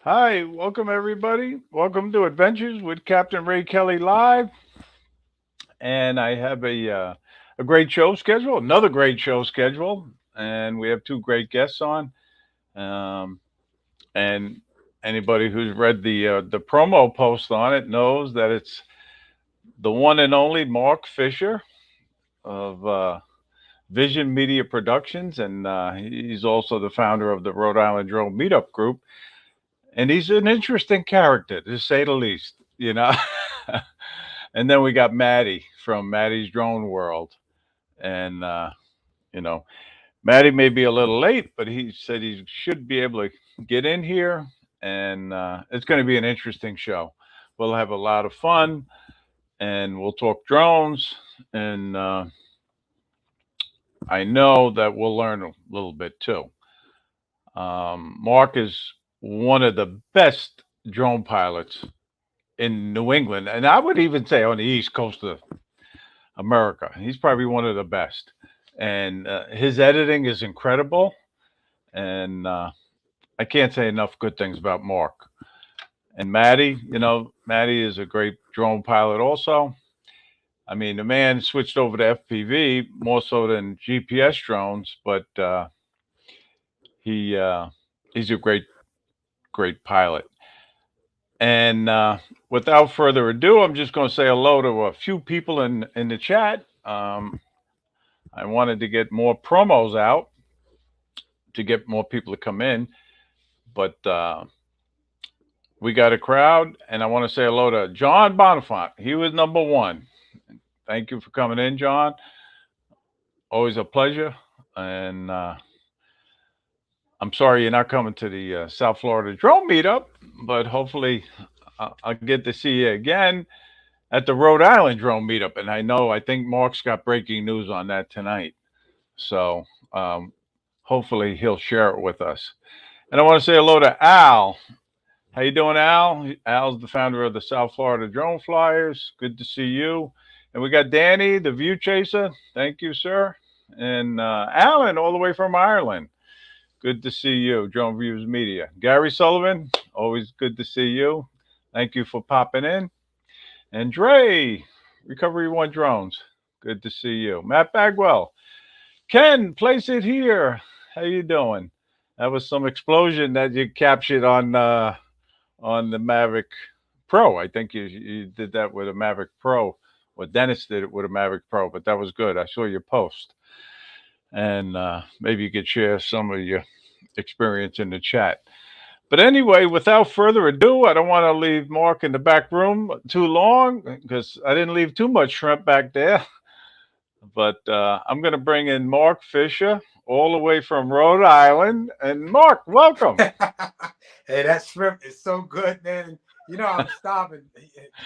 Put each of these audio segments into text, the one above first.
Hi, welcome everybody. Welcome to Adventures with Captain Ray Kelly Live. And I have a great show schedule, another great show schedule, and we have two great guests on. Um, and anybody who's read the promo post on it knows that it's the one and only Mark Fisher of Vision Media Productions, and he's also the founder of the Rhode Island Drone Meetup group. And he's an interesting character, to say the least. And then we got Maddie from Maddie's Drone World, and you know, Maddie may be a little late, but he said he should be able to get in here, and it's going to be an interesting show. We'll have a lot of fun, and we'll talk drones, and I know that we'll learn a little bit too. Mark is one of the best drone pilots in New England, and I would even say on the East Coast of America. He's probably one of the best, and his editing is incredible. And I can't say enough good things about Mark. And Maddie, Maddie is a great drone pilot also. I mean, the man switched over to FPV more so than GPS drones, but he he's a great pilot. And without further ado, I'm just going to say hello to a few people in the chat. I wanted to get more promos out to get more people to come in, but we got a crowd, and I want to say hello to John Bonifant. He was number one. Thank you for coming in, John. Always a pleasure. And I'm sorry you're not coming to the South Florida Drone Meetup, but hopefully I'll get to see you again at the Rhode Island Drone Meetup. And I think Mark's got breaking news on that tonight. So hopefully he'll share it with us. And I want to say hello to Al. How you doing, Al? Al's the founder of the South Florida Drone Flyers. Good to see you. And we got Danny, the View Chaser. Thank you, sir. And Alan, all the way from Ireland. Good to see you, Drone Views Media. Gary Sullivan, always good to see you. Thank you for popping in. And Dre, Recovery One Drones. Good to see you. Matt Bagwell. Ken, place it here. How you doing? That was some explosion that you captured on the Mavic Pro. I think you did that with a Mavic Pro, or Dennis did it with a Mavic Pro, but that was good. I saw your post, and maybe you could share some of your experience in the chat. But anyway, without further ado, I don't want to leave Mark in the back room too long because I didn't leave too much shrimp back there. But I'm going to bring in Mark Fisher, all the way from Rhode Island. And Mark, welcome. Hey, that shrimp is so good, man. You know, I'm starving,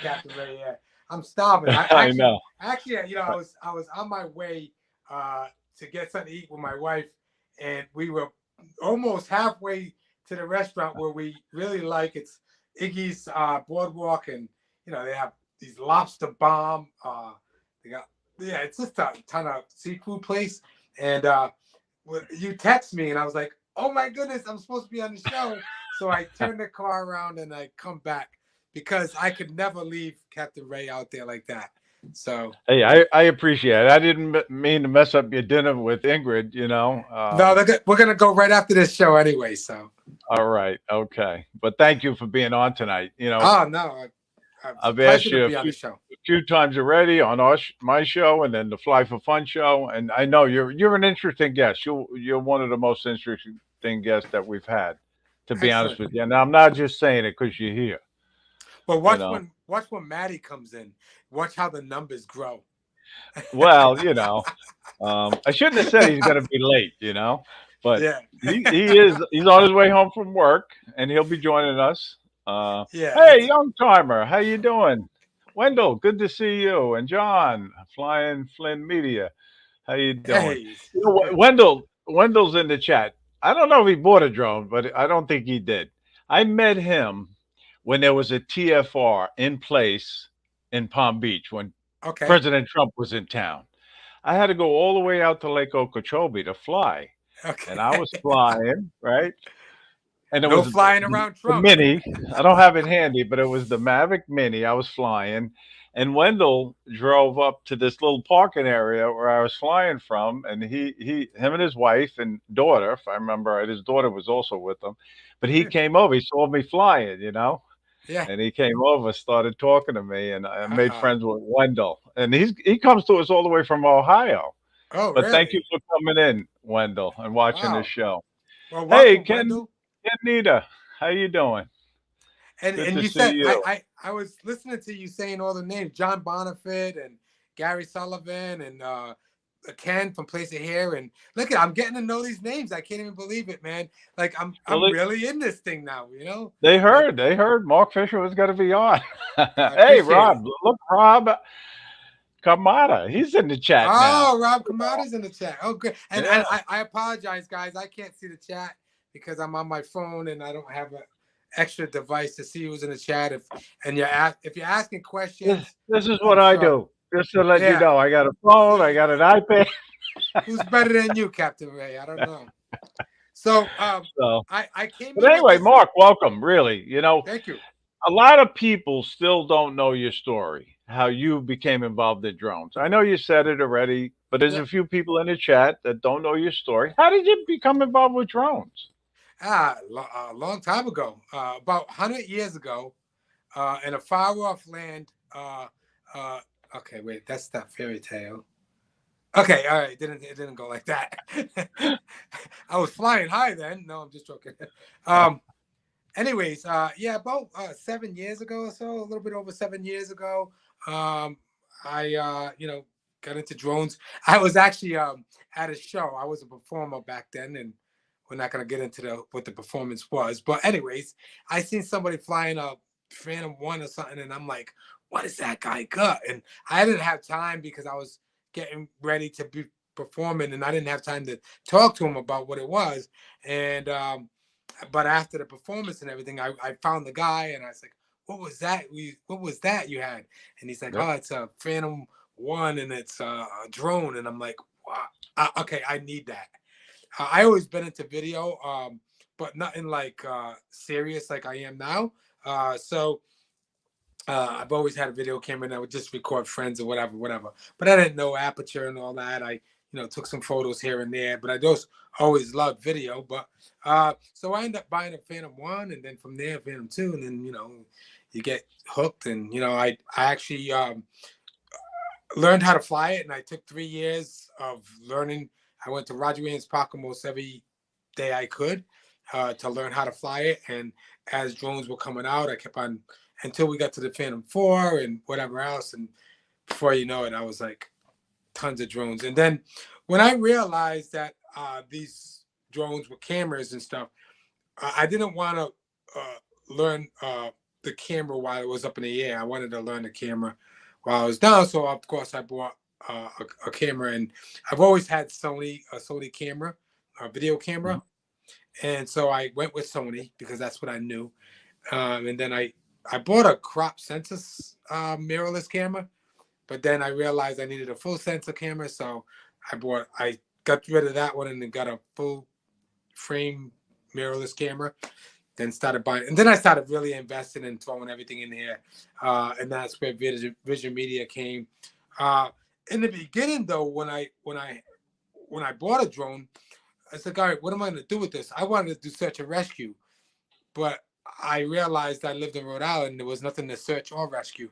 Captain Ray. Yeah, I'm starving. I I actually, know. actually, you know, I was on my way to get something to eat with my wife, and we were almost halfway to the restaurant where we really like. It's Iggy's Boardwalk, and you know they have these lobster bomb. They got yeah, it's just a ton of seafood place, and you text me, and I was like, oh my goodness, I'm supposed to be on the show. So I turn the car around and I come back because I could never leave Captain Ray out there like that. So Hey, I appreciate it. I didn't mean to mess up your dinner with Ingrid, you know. no, we're gonna go right after this show anyway. So All right, okay. But thank you for being on tonight. oh no, it's a I've asked pleasure to you be on the show. a few times already on my show and then the Fly for Fun show, and I know you're an interesting guest. You're one of the most interesting guests that we've had, to be honest Excellent. with you. And I'm not just saying it because you're here, But you know. watch when Maddie comes in. Watch how the numbers grow. Well, I shouldn't have said he's going to be late, but Yeah. he's on his way home from work, and he'll be joining us. Yeah. Hey, young timer, how you doing? Wendell, good to see you, and John, Flying Flynn Media, how you doing? Hey. Wendell's in the chat. I don't know if he bought a drone, but I don't think he did. I met him when there was a TFR in place in Palm Beach when Okay. President Trump was in town. I had to go all the way out to Lake Okeechobee to fly, and I Okay. was flying, right? and it No was flying around the Trump. Mini. I don't have it handy, but it was the Mavic Mini. I was flying, and Wendell drove up to this little parking area where I was flying from, and him and his wife and daughter, if I remember right, his daughter was also with them, but he came over. He saw me flying, Yeah. and he came over, started talking to me, and I made Uh-uh. friends with Wendell, and he comes to us all the way from Ohio. Oh, But thank you really? for coming in, Wendell, and watching this Wow. show. Well, Hey, welcome, Ken, Wendell. Kenita, how you doing? Good And to you see said you. I was listening to you saying all the names, John Bonifant and Gary Sullivan and Ken from Place of Hair, and look at I'm getting to know these names. I can't even believe it, man. Like Well, I'm really in this thing now, Like they heard Mark Fisher was going to be on. I Hey, appreciate Rob, it. look, Rob Kamada, he's in the chat now. Oh, Rob Kamada's in the chat. Oh, good. And Yeah, I apologize, guys. I can't see the chat because I'm on my phone and I don't have an extra device to see who's in the chat. If you're asking questions, this is what I'm I sorry. do. Just to let you Yeah. know, I got a phone, I got an iPad. Who's better than you, Captain Ray? I don't know. So So, I came but in with anyway, this. Mark, welcome. Really, Thank you. a lot of people still don't know your story, how you became involved in drones. I know you said it already, but there's Yeah. a few people in the chat that don't know your story. How did you become involved with drones? A long time ago, about 100 years ago, in a far off land. Uh, okay, wait, that's not fairy tale. Okay, all right, it didn't go like that. I was flying high then. No, I'm just joking. Um, anyways, yeah, about 7 years ago or so, a little bit over 7 years ago, I got into drones. I was actually at a show. I was a performer back then, and we're not gonna get into what the performance was. But anyways, I seen somebody flying a Phantom One or something, and I'm like, what is that guy got? And I didn't have time because I was getting ready to be performing, and I didn't have time to talk to him about what it was. And but after the performance and everything, I found the guy and I was like, what was that? What was that you had? And he's like, Yep. oh, it's a Phantom One and it's a drone. And I'm like, wow, okay, I need that. I always been into video, but nothing like serious like I am now. So I've always had a video camera and I would just record friends or whatever. But I didn't know aperture and all that. I, took some photos here and there, but I just always loved video. But so I ended up buying a Phantom One, and then from there Phantom Two, and then you get hooked, and I actually learned how to fly it, and I took 3 years of learning. I went to Roger Williams Park almost every day I could to learn how to fly it. And as drones were coming out, I kept on until we got to the Phantom 4 and whatever else. And before you know it, I was like tons of drones. And then when I realized that these drones were cameras and stuff, I didn't want to learn the camera while it was up in the air. I wanted to learn the camera while I was down. So of course I bought a camera, and I've always had a Sony camera, a video camera. And so I went with Sony because that's what I knew. And then I bought a crop sensor mirrorless camera, but then I realized I needed a full sensor camera. So I got rid of that one and then got a full frame mirrorless camera. Then started buying, and then I started really investing and throwing everything in here. And that's where Vision Media came. In the beginning though, when I bought a drone, I said, all right, what am I going to do with this? I wanted to do search and rescue, but I realized I lived in Rhode Island. There was nothing to search or rescue.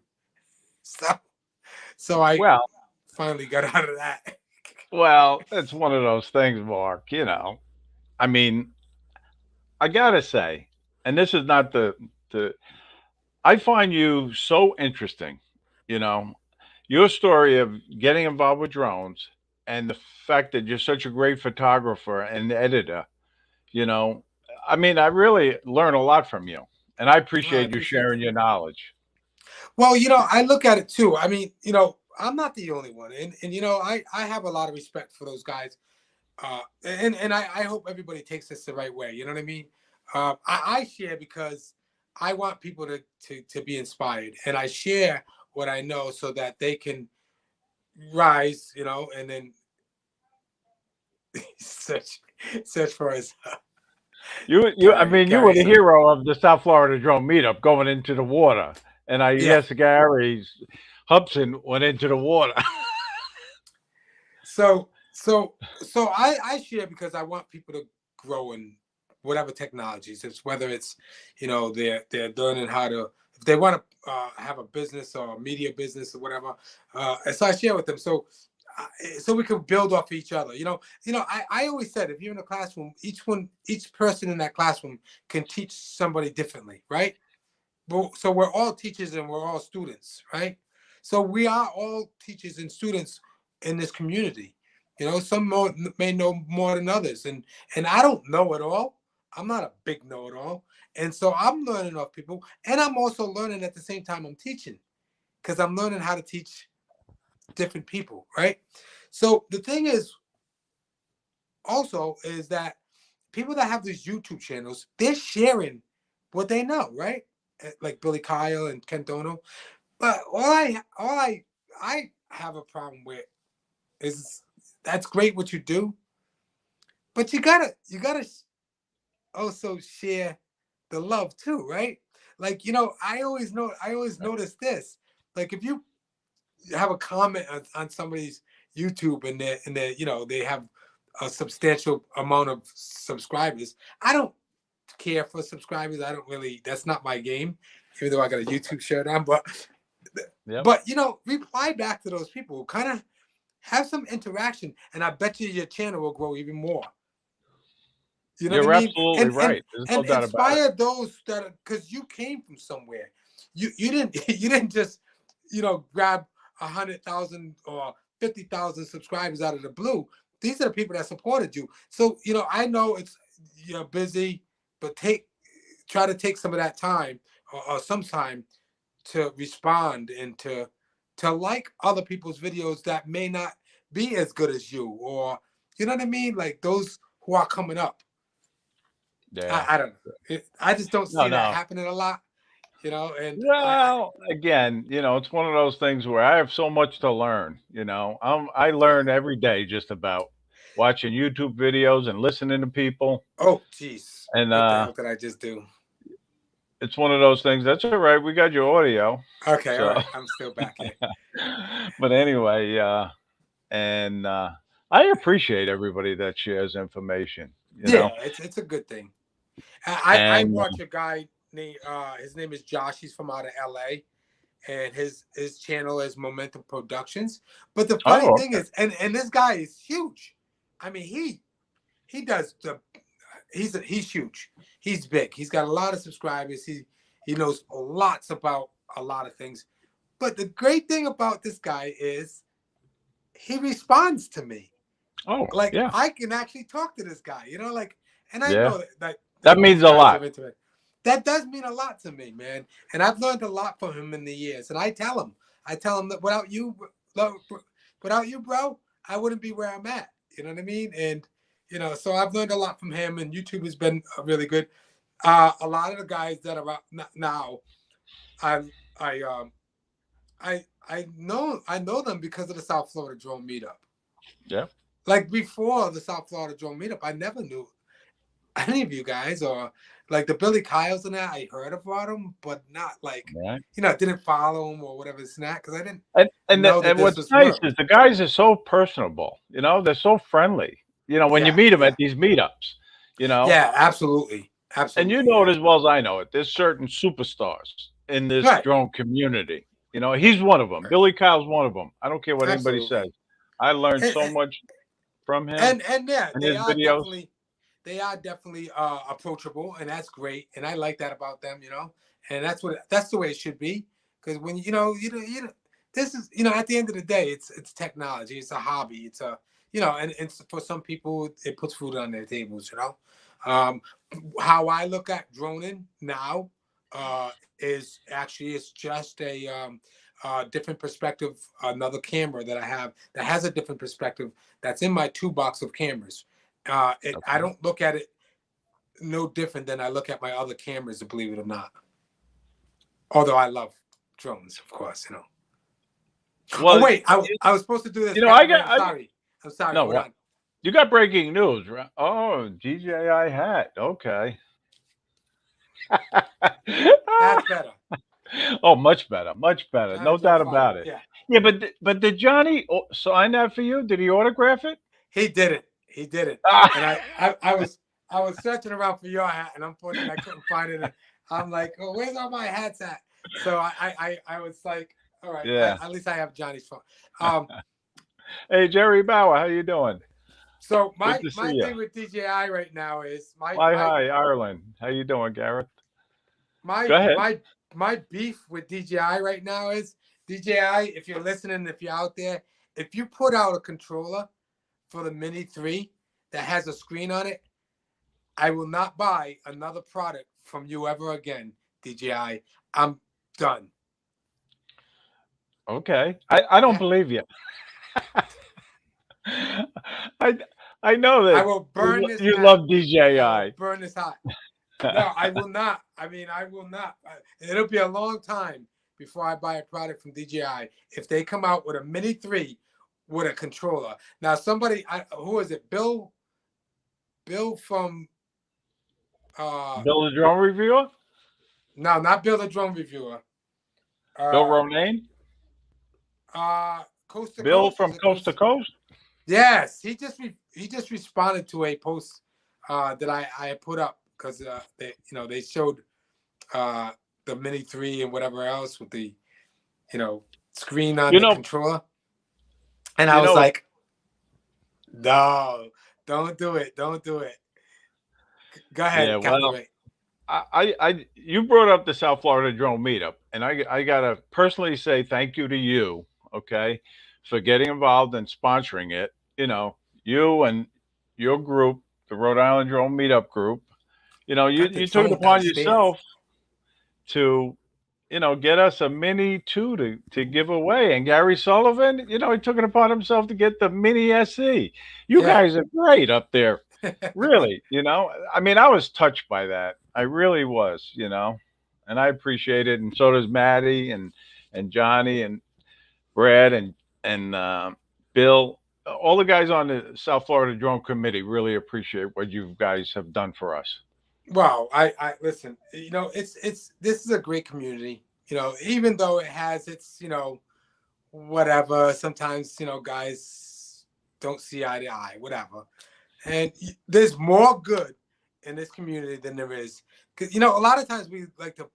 So I Well, finally got out of that. it's one of those things, Mark. I mean, I gotta say, and this is not the. I find you so interesting. You know, your story of getting involved with drones and the fact that you're such a great photographer and editor. You know, I mean, I really learn a lot from you, and I Well, I appreciate you appreciate sharing that. your knowledge. Well, I look at it too. I mean, I'm not the only one. And I have a lot of respect for those guys. And I hope everybody takes this the right way. You know what I mean? I share because I want people to be inspired, and I share what I know so that they can rise, and then search search for us. I mean, you were the hero of the South Florida Drone Meetup going into the water, and I Yeah. guess Gary Hubson went into the water. So I share because I want people to grow in whatever technologies. It's whether it's, they're learning how to, if they want to have a business or a media business or whatever. And so I share with them. So we can build off each other. I always said, if you're in a classroom, each person in that classroom can teach somebody differently, right? So we're all teachers and we're all students, right? So we are all teachers and students in this community. Some may know more than others, and I don't know it all. I'm not a big know-it-all, and so I'm learning off people, and I'm also learning at the same time I'm teaching, because I'm learning how to teach different people, right? So the thing is also is that people that have these YouTube channels, they're sharing what they know, right? Like Billy Kyle and Ken Dono. But all I have a problem with is, that's great what you do, but you gotta also share the love too, right? Like, I always notice this. Like, if you have a comment on somebody's YouTube and they have a substantial amount of subscribers, I don't care for subscribers. I don't really. That's not my game. Even though I got a YouTube show now, Yep. but reply back to those people. Kind of have some interaction, and I bet you your channel will grow even more. You know what You're I mean? absolutely And right. There's no and doubt about it. inspire those that, because you came from somewhere. You didn't you didn't just grab 100,000 or 50,000 subscribers out of the blue. These are the people that supported you. So I know you're busy, but try to take some of that time, or some time, to respond and to like other people's videos that may not be as good as you, or you know what I mean, like those who are coming up. Yeah. I don't know. I just don't No, see that no. happening a lot, and Well, again, it's one of those things where I have so much to learn. I learn every day just about watching YouTube videos and listening to people, oh geez, and what the hell did I just do? it's one of those things. That's all right. We got your audio, Okay, all so. right, I'm still back here. But anyway, and I appreciate everybody that shares information. Yeah, it's a good thing. I And watch a guy named his name is Josh. He's from out of LA, and his channel is Momentum Productions. But the funny oh, thing okay. is, and this guy is huge. I mean, he does he's huge. He's big. He's got a lot of subscribers. He knows lots about a lot of things. But the great thing about this guy is he responds to me. Oh, Like, yeah, I can actually talk to this guy, and I yeah. know That that these means a guys lot. are into it. That does mean a lot to me, man. And I've learned a lot from him in the years. And I tell him that without you, bro, I wouldn't be where I'm at. You know what I mean? And so I've learned a lot from him, and YouTube has been really good. A lot of the guys that are out now, I I I know them because of the South Florida Drone Meetup. Yeah. Like, before the South Florida Drone Meetup, I never knew any of you guys, or like the Billy Kyles and that. I heard about them, but not like, Right. didn't follow them or whatever it's not, because I didn't And know that and this what's was nice real. is the guys are so personable. They're so friendly. When you Yeah, meet them yeah, at these meetups, you know, yeah, absolutely, and you absolutely, know yeah. it as well as I know it. There's certain superstars in this Right, drone community. He's one of them. right, Billy Kyle's one of them. I don't care what anybody absolutely. says. I learned And, so much from him and yeah, and his videos. they are definitely approachable, and that's great. And I like that about them, and that's the way it should be. Because when this is, at the end of the day, it's technology, it's a hobby, it's a and for some people it puts food on their tables. Um, how I look at droning now is actually, it's just a different perspective, another camera that I have that has a different perspective, that's in my toolbox of cameras. I Okay. don't look at it no different than I look at my other cameras, believe it or not. Although I love drones, of course. Oh Well, wait, I was supposed to do this. I Captain, got. I'm sorry. No, Hold what? on. You got breaking news, right? Oh, DJI hat. Okay. That's better. Oh, much better, much better. No Johnny's on doubt fire. about it. Yeah, Yeah, but did Johnny sign that for you? Did he autograph it? he did it. He did it. Ah, And I was searching around for your hat, and unfortunately I couldn't find it. And I'm like, oh, where's all my hats at? So I was like, all right, yeah. at least I have Johnny's phone. Um, Hey, Jerry Bauer, how you doing? so Good my to see my you. thing with DJI right now is my Why, my hi, Ireland. How you doing, Gareth? my Go ahead. my my beef with DJI right now is DJI. If you're listening, if you're out there, if you put out a controller for the Mini 3 that has a screen on it, I will not buy another product from you ever again, DJI. I'm done. Okay. I don't Yeah, believe you. I I know I that will burn you, this you hat. love I will DJI. burn this hot. No, I will not. I mean, I will not. It'll be a long time before I buy a product from DJI if they come out with a Mini 3 with a controller. Now, somebody, who is it? Bill from, Bill the drone reviewer? no, not Bill the drone reviewer. Bill Uh, Ronayne? Coast to Bill Coast. Is from it Coast to Coast? Coast? Yes, he just responded to a post that I put up because they showed uh, the Mini 3 and whatever else with the screen on You the know, controller, and I you was know, like, no, don't do it, don't do it. Go yeah, ahead, Captain well, Ray. you brought up the South Florida Drone Meetup, and I gotta personally say thank you to you, okay, for getting involved and sponsoring it. You know, you and your group, the Rhode Island Drone Meetup group. You know, Got the you took it drone upon downstairs. yourself to get us a Mini 2 to give away. And Gary Sullivan, he took it upon himself to get the Mini SE. You Yeah. guys are great up there. Really, I mean, I was touched by that. I really was. And I appreciate it. And so does Maddie and Johnny and Brad and Bill. All the guys on the South Florida Drone Committee really appreciate what you guys have done for us. Well, I listen. It's this is a great community. Even though it has its whatever. Sometimes guys don't see eye to eye, whatever. And there's more good in this community than there is, because a lot of times we like to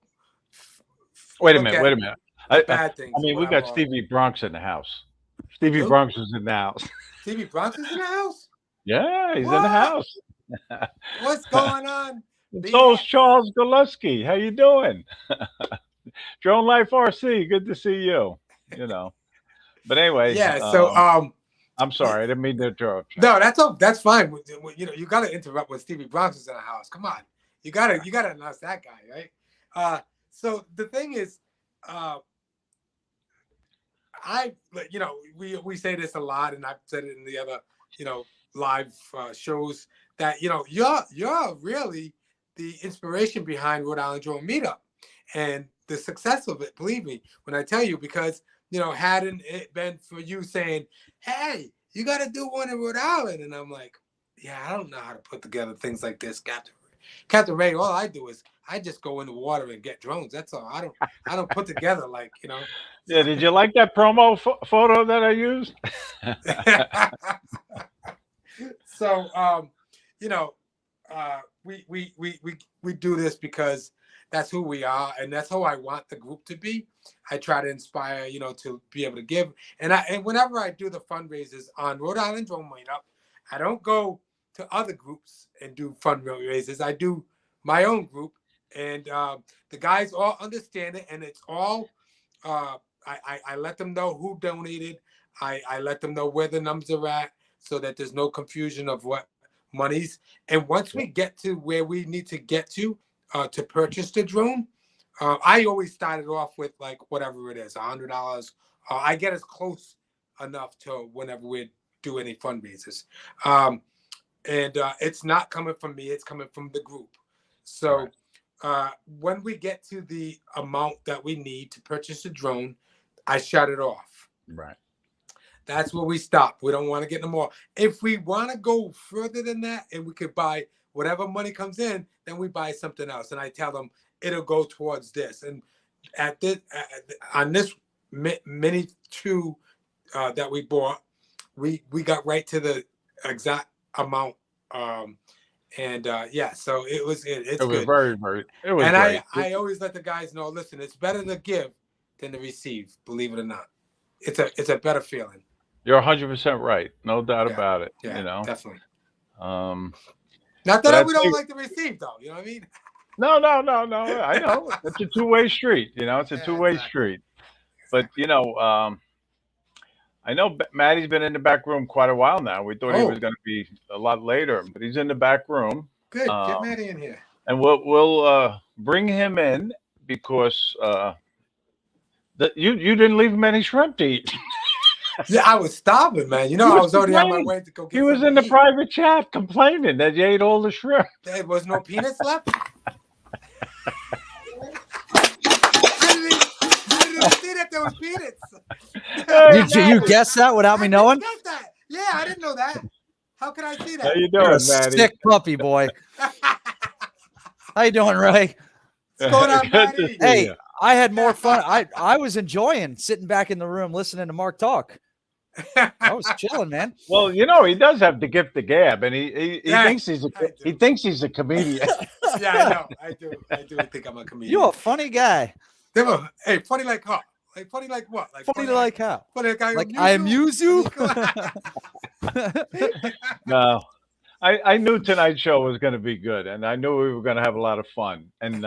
Wait a look minute. at Wait a minute. the I, I, bad I things or mean, we got whatever. Stevie Bronx in the house. We Stevie do. Bronx is in the house. TV Bronx is in the house. Yeah, he's in the What? house. What's going on? And so is BX. Charles Gillespie. How you doing? Drone Life RC. Good to see you. You know. But anyway, Yeah. So I'm sorry. I didn't mean to interrupt you. no, that's fine. You got to interrupt when Stevie Bronx is in the house. Come on, you gotta announce that guy, right? So the thing is, uh, we say this a lot, and I've said it in the other live shows that you're really the inspiration behind Rhode Island Drone Meetup and the success of it. Believe me when I tell you, because hadn't it been for you saying, "Hey, you got to do one in Rhode Island," and I'm like, "Yeah, I don't know how to put together things like this, Captain Ray. All I do is I just go in the water and get drones. That's all. I don't put together like." Yeah. Did you like that promo photo that I used? So you know, we do this because that's who we are, and that's how I want the group to be. I try to inspire, to be able to give, and whenever I do the fundraisers on Rhode Island Drone Meetup, I don't go to other groups and do fundraisers. I do my own group, and the guys all understand it, and it's all. I let them know who donated. I let them know where the numbers are at, so that there's no confusion of what monies. And once we get to where we need to get to purchase the drone, I always started off with like whatever it is, $100. I get as close enough to whenever we do any fundraisers, and it's not coming from me; it's coming from the group. Right. So when we get to the amount that we need to purchase a drone, I shut it off. Right. That's where we stop. We don't want to get no more. If we want to go further than that, and we could buy whatever money comes in, then we buy something else. And I tell them it'll go towards this. And at this on this Mini 2 that we bought, we got right to the exact amount. Yeah, so it was it's It was good. very, very. It was And great. I always let the guys know, listen, it's better to give than to receive. Believe it or not, it's a better feeling. You're 100% right. No doubt Yeah, about it. yeah, You know. definitely. Um, Not but that I we tell don't you, like to receive, though. You know what I mean? no, no, no, no. I know it's a two-way street. You know, it's a Yeah, two-way exactly, street. But exactly. I know Maddie's been in the back room quite a while now. We thought he was Oh, going to be a lot later, but he's in the back room. good. Get Um, Maddie in here. and we'll bring him in because you didn't leave him any shrimp to eat. Yeah, I was starving, man. You He know, I was was already on my complaining. way to go He get was something in to the eat. private chat complaining that you ate all the shrimp. There was no peanuts left. I didn't even see that there was peanuts. You guessed that without me I knowing? didn't get that. Yeah, I didn't know that. How could I see How that? you You're a doing, Maddie? sick puppy, boy. How you doing, Ray? What's going on, Good to Maddie? see Hey, you. I had more fun. I was enjoying sitting back in the room listening to Mark talk. I was chilling, man. Well, you know, he does have the gift of gab, and he Yeah, thinks he's I he do. thinks he's a comedian. Yeah, I know. I do think I'm a comedian. You're a funny guy. Hey, funny like huh? Like funny like what? Like Funny like how? funny like I Like amuse I you? amuse you? No, I knew tonight's show was going to be good, and I knew we were going to have a lot of fun. And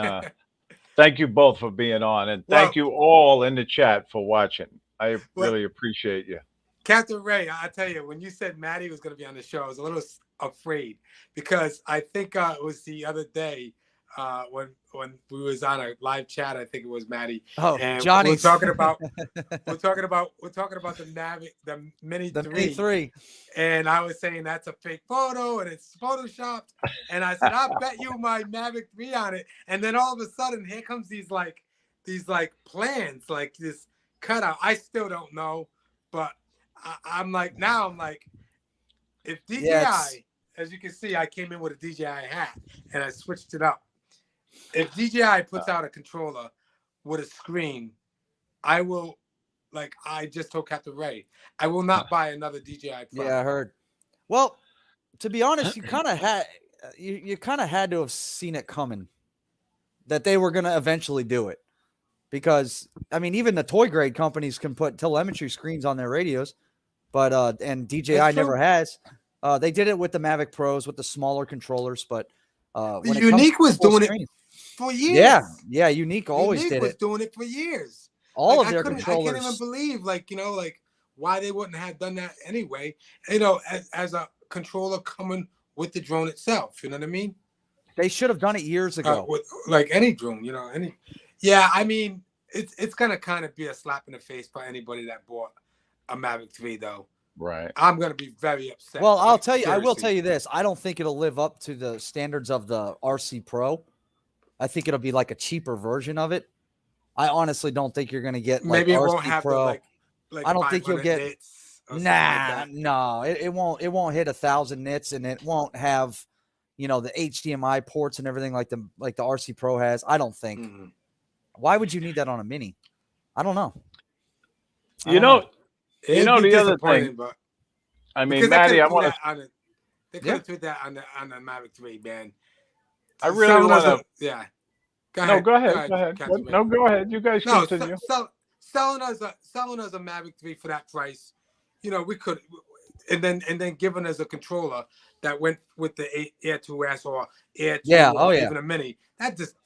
thank you both for being on, and Well, thank you all in the chat for watching. I well, really appreciate you. Captain Ray, I tell you, when you said Maddie was going to be on the show, I was a little afraid because I think it was the other day when we was on a live chat. I think it was Maddie, Oh, and Johnny. we're talking about the Mini The 3, Mini 3. and I was saying that's a fake photo and it's photoshopped, and I said I bet you my Mavic 3 on it, and then all of a sudden here comes these plans, like this cutout. I still don't know, but I'm like, if DJI, Yeah, as you can see, I came in with a DJI hat and I switched it up. If DJI puts out a controller with a screen, I will, like I just told Captain Ray, I will not buy another DJI product. Yeah, I heard. Well, to be honest, you kind of had to have seen it coming that they were going to eventually do it, because I mean, even the toy grade companies can put telemetry screens on their radios, but and DJI never has. They did it with the Mavic Pros with the smaller controllers, but when Unique was doing screens, it for years. Yeah, Unique always Unique did was it. doing it for years. All Like, of their I controllers. can't even believe, like why they wouldn't have done that anyway. You know, as a controller coming with the drone itself. You know what I mean? They should have done it years ago. With, like any drone, you know, Yeah, I mean, it's gonna kind of be a slap in the face for anybody that bought a Mavic 3, though. Right. I'm gonna be very upset. Well, I'll like, tell you, I will seriously. tell you this. I don't think it'll live up to the standards of the RC Pro. I think it'll be like a cheaper version of it. I honestly don't think you're going to get like Maybe it RC won't have Pro. like I don't think you'll 500 get. nits or something like that. No, it won't. It won't hit 1,000 nits, and it won't have, the HDMI ports and everything like the RC Pro has. I don't think. Mm-hmm. Why would you need that on a Mini? I don't know. You know It'd be the other disappointing, thing. but I mean, because Maddie, I want to. They could have put that on the Mavic 3, man. I really want to. Yeah. No, go ahead. Captain Ray. No, go ahead. You guys No, continue. selling us a Mavic 3 for that price, we could, and then giving us a controller that went with the Air 2S or Air 2 or even a Mini. That just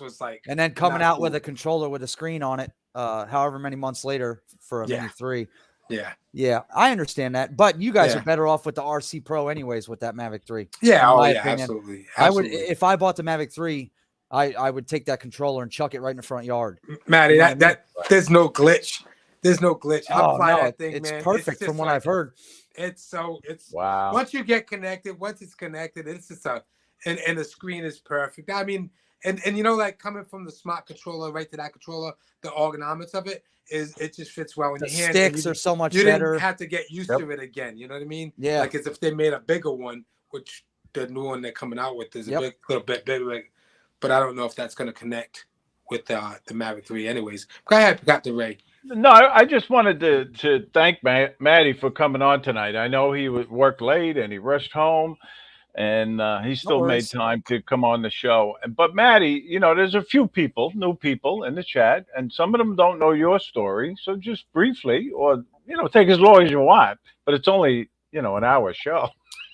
was like. And then coming out with a controller with a screen on it, however many months later for a Mini 3. Yeah, I understand that, but you guys are better off with the RC Pro anyways with that Mavic 3. Yeah, absolutely. I would, if I bought the Mavic 3. I would take that controller and chuck it right in the front yard. Maddie, there's no glitch. There's no glitch. That thing, it's man. perfect from what I've heard. It's wow. Once you get connected, it's just and the screen is perfect. I mean, And you know, like coming from the smart controller right to that controller, the ergonomics of it just fits well in The your hands. sticks are so much you better. didn't have to get used to it again. You know what I mean? Yeah. Like as if they made a bigger one, which the new one they're coming out with is a little bit bigger. But I don't know if that's going to connect with the Mavic 3 anyways. Go ahead, Captain Ray. No, I just wanted to thank Matty for coming on tonight. I know he worked late and he rushed home, and he still made time to come on the show. But Matty, you know, there's a few new people in the chat, and some of them don't know your story. So just briefly, or you know, take as long as you want. But it's only an hour show.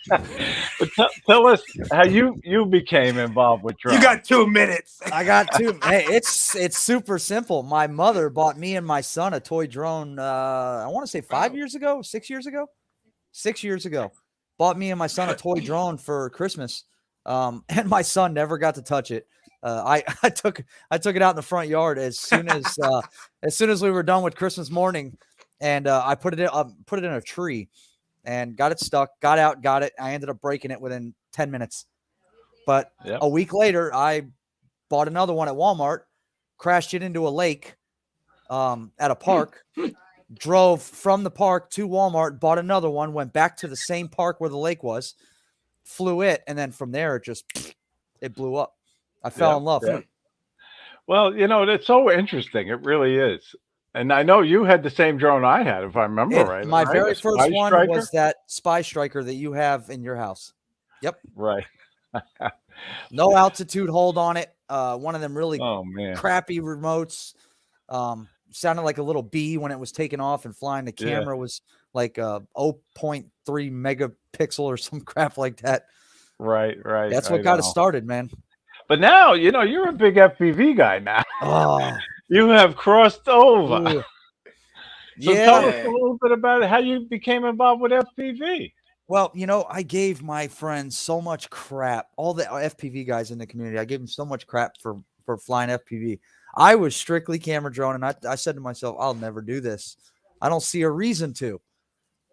But tell us how you became involved with drones. You got 2 minutes. I got 2. Hey, it's super simple. My mother bought me and my son a toy drone. I want to say 5 years ago, 6 years ago, 6 years ago. Bought me and my son a toy drone for Christmas, and my son never got to touch it. I took it out in the front yard as soon as we were done with Christmas morning, and I put it in a tree. And got it stuck, got out, got it. I ended up breaking it within 10 minutes. But a week later, I bought another one at Walmart, crashed it into a lake at a park, drove from the park to Walmart, bought another one, went back to the same park where the lake was, flew it, and then from there, it blew up. I fell in love. Yeah. Well, you know, it's so interesting. It really is. And I know you had the same drone I had, if I remember right. My very first one was that Spy Striker that you have in your house. Yep. Right. No altitude hold on it. One of them really crappy remotes. Sounded like a little bee when it was taken off and flying. The camera was like 0.3 megapixel or some crap like that. Right. That's what got it started, man. But now, you know, you're a big FPV guy now. Oh. You have crossed over. Ooh. So tell us a little bit about how you became involved with FPV. Well, you know, I gave my friends so much crap. All the FPV guys in the community, I gave them so much crap for flying FPV. I was strictly camera drone, and I said to myself, I'll never do this. I don't see a reason to.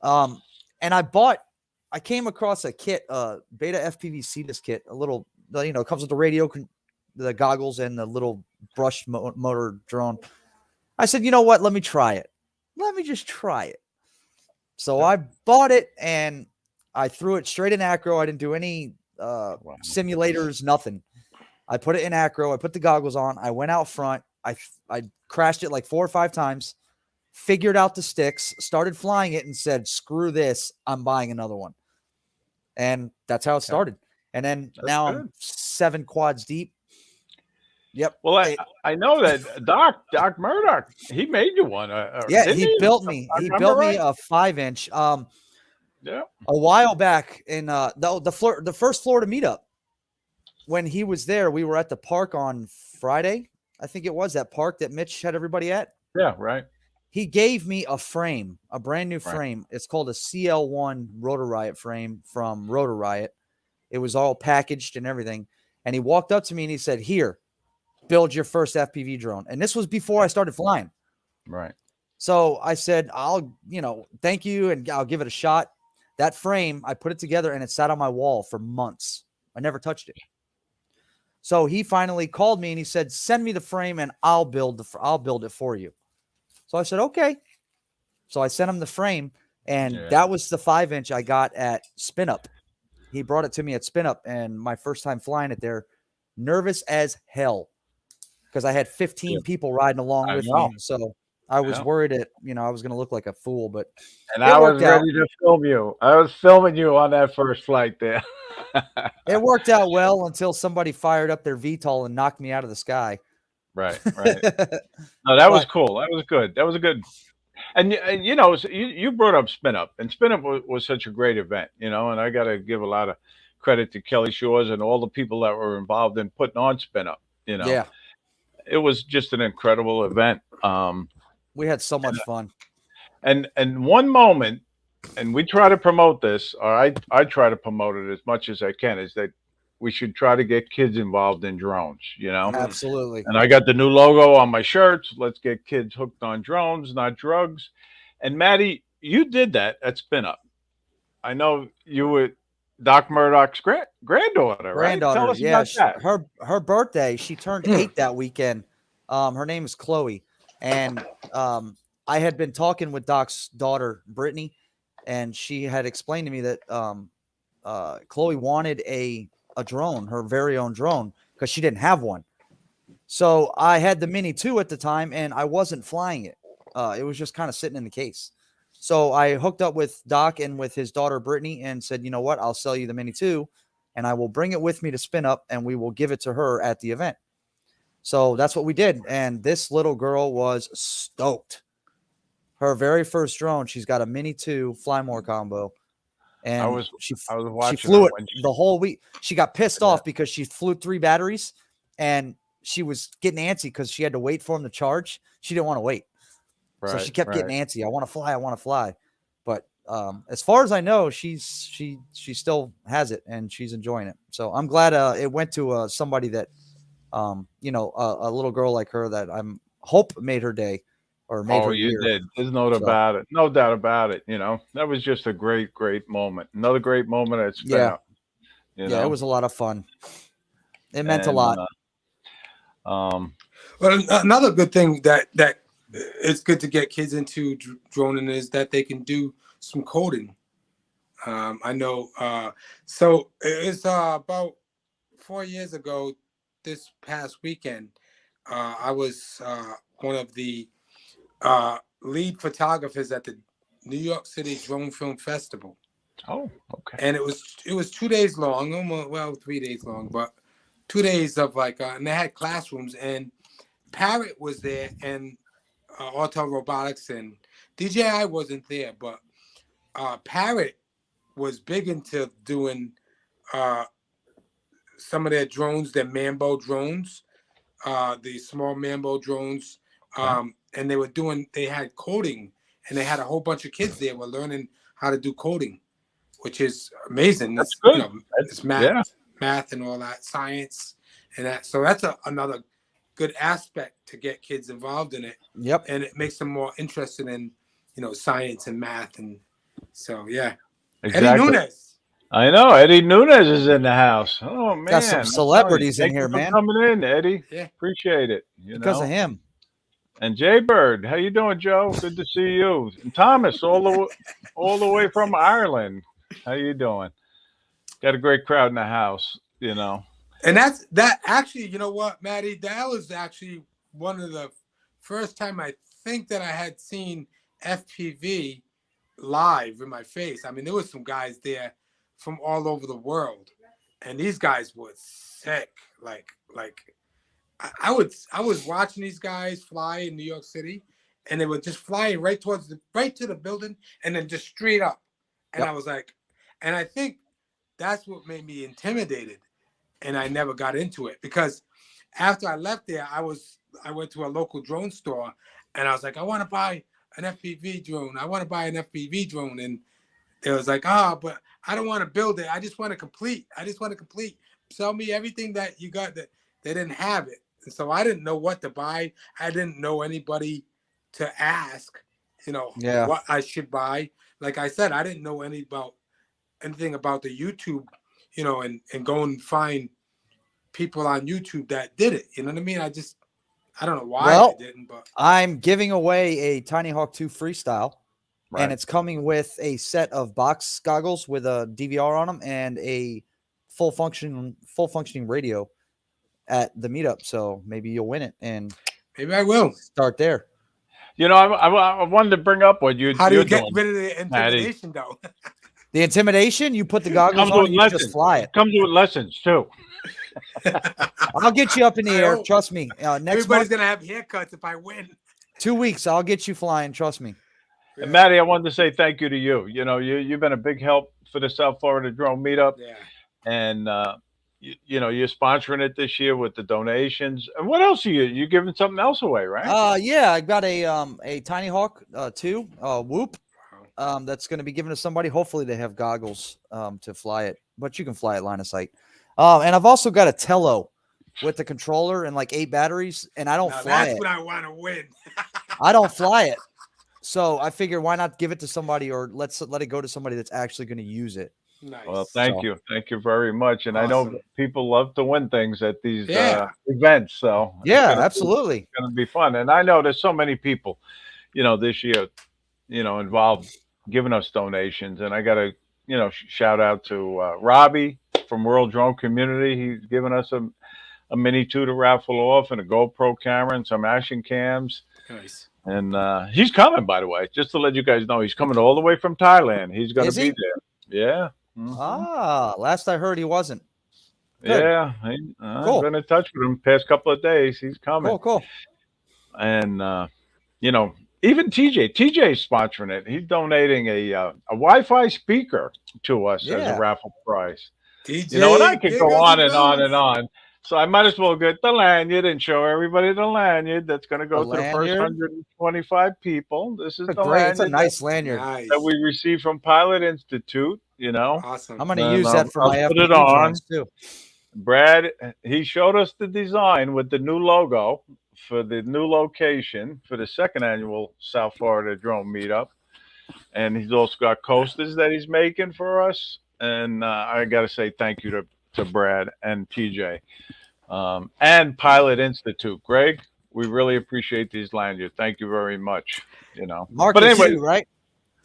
And I came across a kit, Beta FPV Cetus kit, a little, you know, it comes with the radio, the goggles, and the little brush motor drone. I said, you know what? Let me try it. Let me just try it. So I bought it and I threw it straight in acro. I didn't do any simulators, nothing. I put it in acro. I put the goggles on. I went out front. I crashed it like 4 or 5 times, figured out the sticks, started flying it and said, screw this. I'm buying another one. And that's how it started. And then now I'm 7 quads deep. Yep. Well, I know that Doc Murdoch, he made you one. He built me. He built me a 5-inch. A while back in the first Florida meetup, when he was there, we were at the park on Friday. I think it was that park that Mitch had everybody at. Yeah, right. He gave me a frame, a brand new frame. It's called a CL1 Rotor Riot frame from Rotor Riot. It was all packaged and everything. And he walked up to me and he said, "Here, build your first FPV drone." And this was before I started flying. Right. So I said, thank you. And I'll give it a shot. That frame, I put it together and it sat on my wall for months. I never touched it. So he finally called me and he said, "Send me the frame and I'll build it for you." So I said, okay. So I sent him the frame, and that was the 5-inch I got at Spin Up. He brought it to me at Spin Up, and my first time flying it there, nervous as hell because I had 15 people riding along with me. So I was worried that, I was going to look like a fool, but I was ready to film you. I was filming you on that first flight there. It worked out well until somebody fired up their VTOL and knocked me out of the sky. Right. No, that was cool. That was good. That was a good. And you brought up Spin Up, and Spin Up was such a great event, and I got to give a lot of credit to Kelly Shores and all the people that were involved in putting on Spin Up. Yeah, it was just an incredible event. We had so much fun. And one moment, and we try to promote this, or I try to promote it as much as I can, is that we should try to get kids involved in drones, Absolutely. And I got the new logo on my shirts. Let's get kids hooked on drones, not drugs. And Matty, you did that at Spin Up. I know you were Doc Murdoch's granddaughter, right? Tell Granddaughter, us yeah, about that. her birthday. She turned 8 that weekend. Her name is Chloe, and I had been talking with Doc's daughter, Brittany, and she had explained to me that Chloe wanted a drone, her very own drone, because she didn't have one. So I had the Mini 2 at the time, and I wasn't flying it. It was just kind of sitting in the case. So I hooked up with Doc and with his daughter Brittany and said, you know what, I'll sell you the Mini 2, and I will bring it with me to Spin Up, and we will give it to her at the event. So that's what we did, and this little girl was stoked. Her very first drone, she's got a Mini 2 Fly More combo, and I was she watching flew her it when she, the whole week. She got pissed Yeah. off because she flew 3 batteries, and she was getting antsy because she had to wait for them to charge. She didn't want to wait. So she kept getting antsy. I want to fly. I want to fly. But as far as I know, she still has it and she's enjoying it. So I'm glad it went to somebody that, you know, a little girl like her that I'm hope made her day or made Oh, her you year. did. There's no doubt So, about it. No doubt about it. You know, that was just a great, great moment. Another great moment at Spin yeah, Up. You yeah, know, it was a lot of fun. It meant a and lot. Well, another good thing that it's good to get kids into droning is that they can do some coding. I know. So it's about 4 years ago. This past weekend, I was one of the lead photographers at the New York City Drone Film Festival, oh, okay. and it was 2 days long, almost, well, 3 days long, but 2 days of like, and they had classrooms, and Parrot was there, and Auto Robotics, and DJI wasn't there, but Parrot was big into doing some of their drones, their Mambo drones, the small Mambo drones, and they had coding, and they had a whole bunch of kids there were learning how to do coding, which is amazing. That's It's, good. you know, it's math and all that, science and that. So that's another good aspect to get kids involved in it. Yep. And it makes them more interested in, you know, science and math. And so, yeah. Exactly. Eddie Nunes. I know Eddie Nunes is in the house. Oh man, Got some I'm telling you, celebrities in thank you here, for man. coming in, Eddie. Yeah. Appreciate it. You Because know, of him. and Jay Bird, how you doing, Joe? Good to see you. And Thomas, all the way from Ireland. How you doing? Got a great crowd in the house. You know. And that actually, you know what, Maddie, that was actually one of the first time I think that I had seen FPV live in my face. I mean, there was some guys there from all over the world, and these guys were sick. Like I was watching these guys fly in New York City, and they were just flying right to the building, and then just straight up. And Yep. I was like, and I think that's what made me intimidated, and I never got into it, because after I left there, I went to a local drone store, and I was like, I want to buy an FPV drone. I want to buy an FPV drone. And it was like, but I don't want to build it. I just want to complete. Sell me everything that you got that they didn't have it. And so I didn't know what to buy. I didn't know anybody to ask, you know, Yeah. what I should buy. Like I said, I didn't know anything about the YouTube, you know, and go and find people on YouTube that did it. You know what I mean? I don't know why I didn't, but I'm giving away a Tiny Hawk 2 Freestyle, Right. and it's coming with a set of box goggles with a DVR on them and a full functioning radio at the meetup. So maybe you'll win it and maybe I will start there. You know, I wanted to bring up what How do you you're get doing, rid of the intimidation, though? The intimidation, you put the goggles Comes on with and you lessons. just fly it. Comes with lessons too. I'll get you up in the I air. hope. Trust me. Next Everybody's month, gonna have haircuts if I win. 2 weeks, I'll get you flying. Trust me. And Maddie, I wanted to say thank you to you. You know, you've been a big help for the South Florida Drone Meetup, Yeah. and you know you're sponsoring it this year with the donations. And what else are you giving something else away, right? Yeah, I got a Tiny Hawk 2 Whoop. That's going to be given to somebody. Hopefully they have goggles to fly it, but you can fly it line of sight. And I've also got a Tello with the controller and like 8 batteries, and I don't fly That's it. what I want to win. I don't fly it. So I figure why not give it to somebody or let it go to somebody that's actually going to use it. Nice. Well, thank you. Thank you very much. And I know Awesome. people love to win things at these Yeah. events. So Yeah, it's absolutely. going to be fun. And I know there's so many people, this year, involved giving us donations. And I got to, shout out to Robbie from World Drone Community. He's given us a mini 2 to raffle off and a GoPro camera and some action cams. Nice. And he's coming, by the way, just to let you guys know, he's coming all the way from Thailand. He's going to be there. Yeah. Mhm. Ah, last I heard he wasn't. Good. Yeah. Cool. I've been in touch with him past couple of days. He's coming. Cool. And, even TJ's sponsoring it. He's donating a Wi-Fi speaker to us as a raffle prize. DJ, And I could go on and on guns. and on. So I might as well get the lanyard and show everybody the lanyard that's going to go to the first 125 people. This is the lanyard. It's a nice lanyard that we received from Pilot Institute. Awesome. I'm going to use that for my put FPV it on. drones too. Brad, he showed us the design with the new logo for the new location for the second annual South Florida Drone Meetup. And he's also got coasters that he's making for us. And I got to say thank you to Brad and TJ and Pilot Institute. Greg, we really appreciate these lanyards. Thank you very much. Marcus, but anyway, too, right?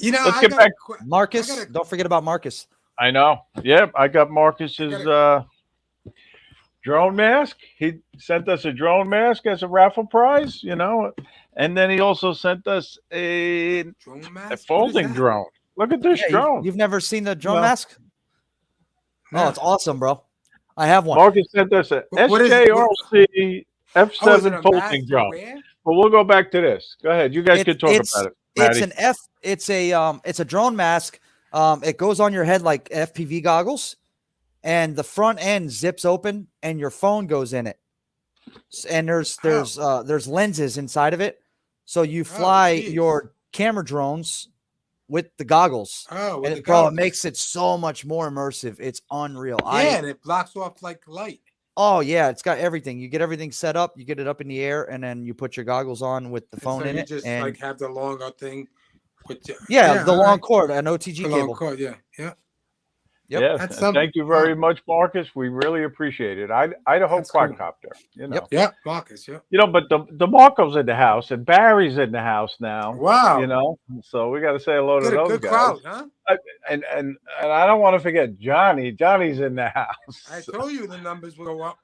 Let's get back. Marcus, don't forget about Marcus. I know. Yep, I got Marcus's drone mask. He sent us a drone mask as a raffle prize, and then he also sent us a folding drone. Look at this drone. You've never seen the drone mask? No, it's awesome, bro. I have one. Marcus sent us a SJRC F7 folding drone. But we'll go back to this. Go ahead. You guys can talk about it. Maddie. It's a drone mask. It goes on your head like FPV goggles, and the front end zips open, and your phone goes in it. And there's lenses inside of it, so you fly your camera drones with the goggles. It makes it so much more immersive. It's unreal. And it blocks off like light. Oh yeah, it's got everything. You get everything set up. You get it up in the air, and then you put your goggles on with the phone in it. Just and like have the longer thing. With the long cord, an OTG cable. Long cord, yeah. Yep. Yes. Thank you very much, Marcus. We really appreciate it. Idaho Quadcopter. Yep, Marcus. Yep. But the Marco's in the house and Barry's in the house now. Wow. So we got to say hello to those good guys. Crowd, huh? And I don't want to forget Johnny. Johnny's in the house. I told you the numbers will go up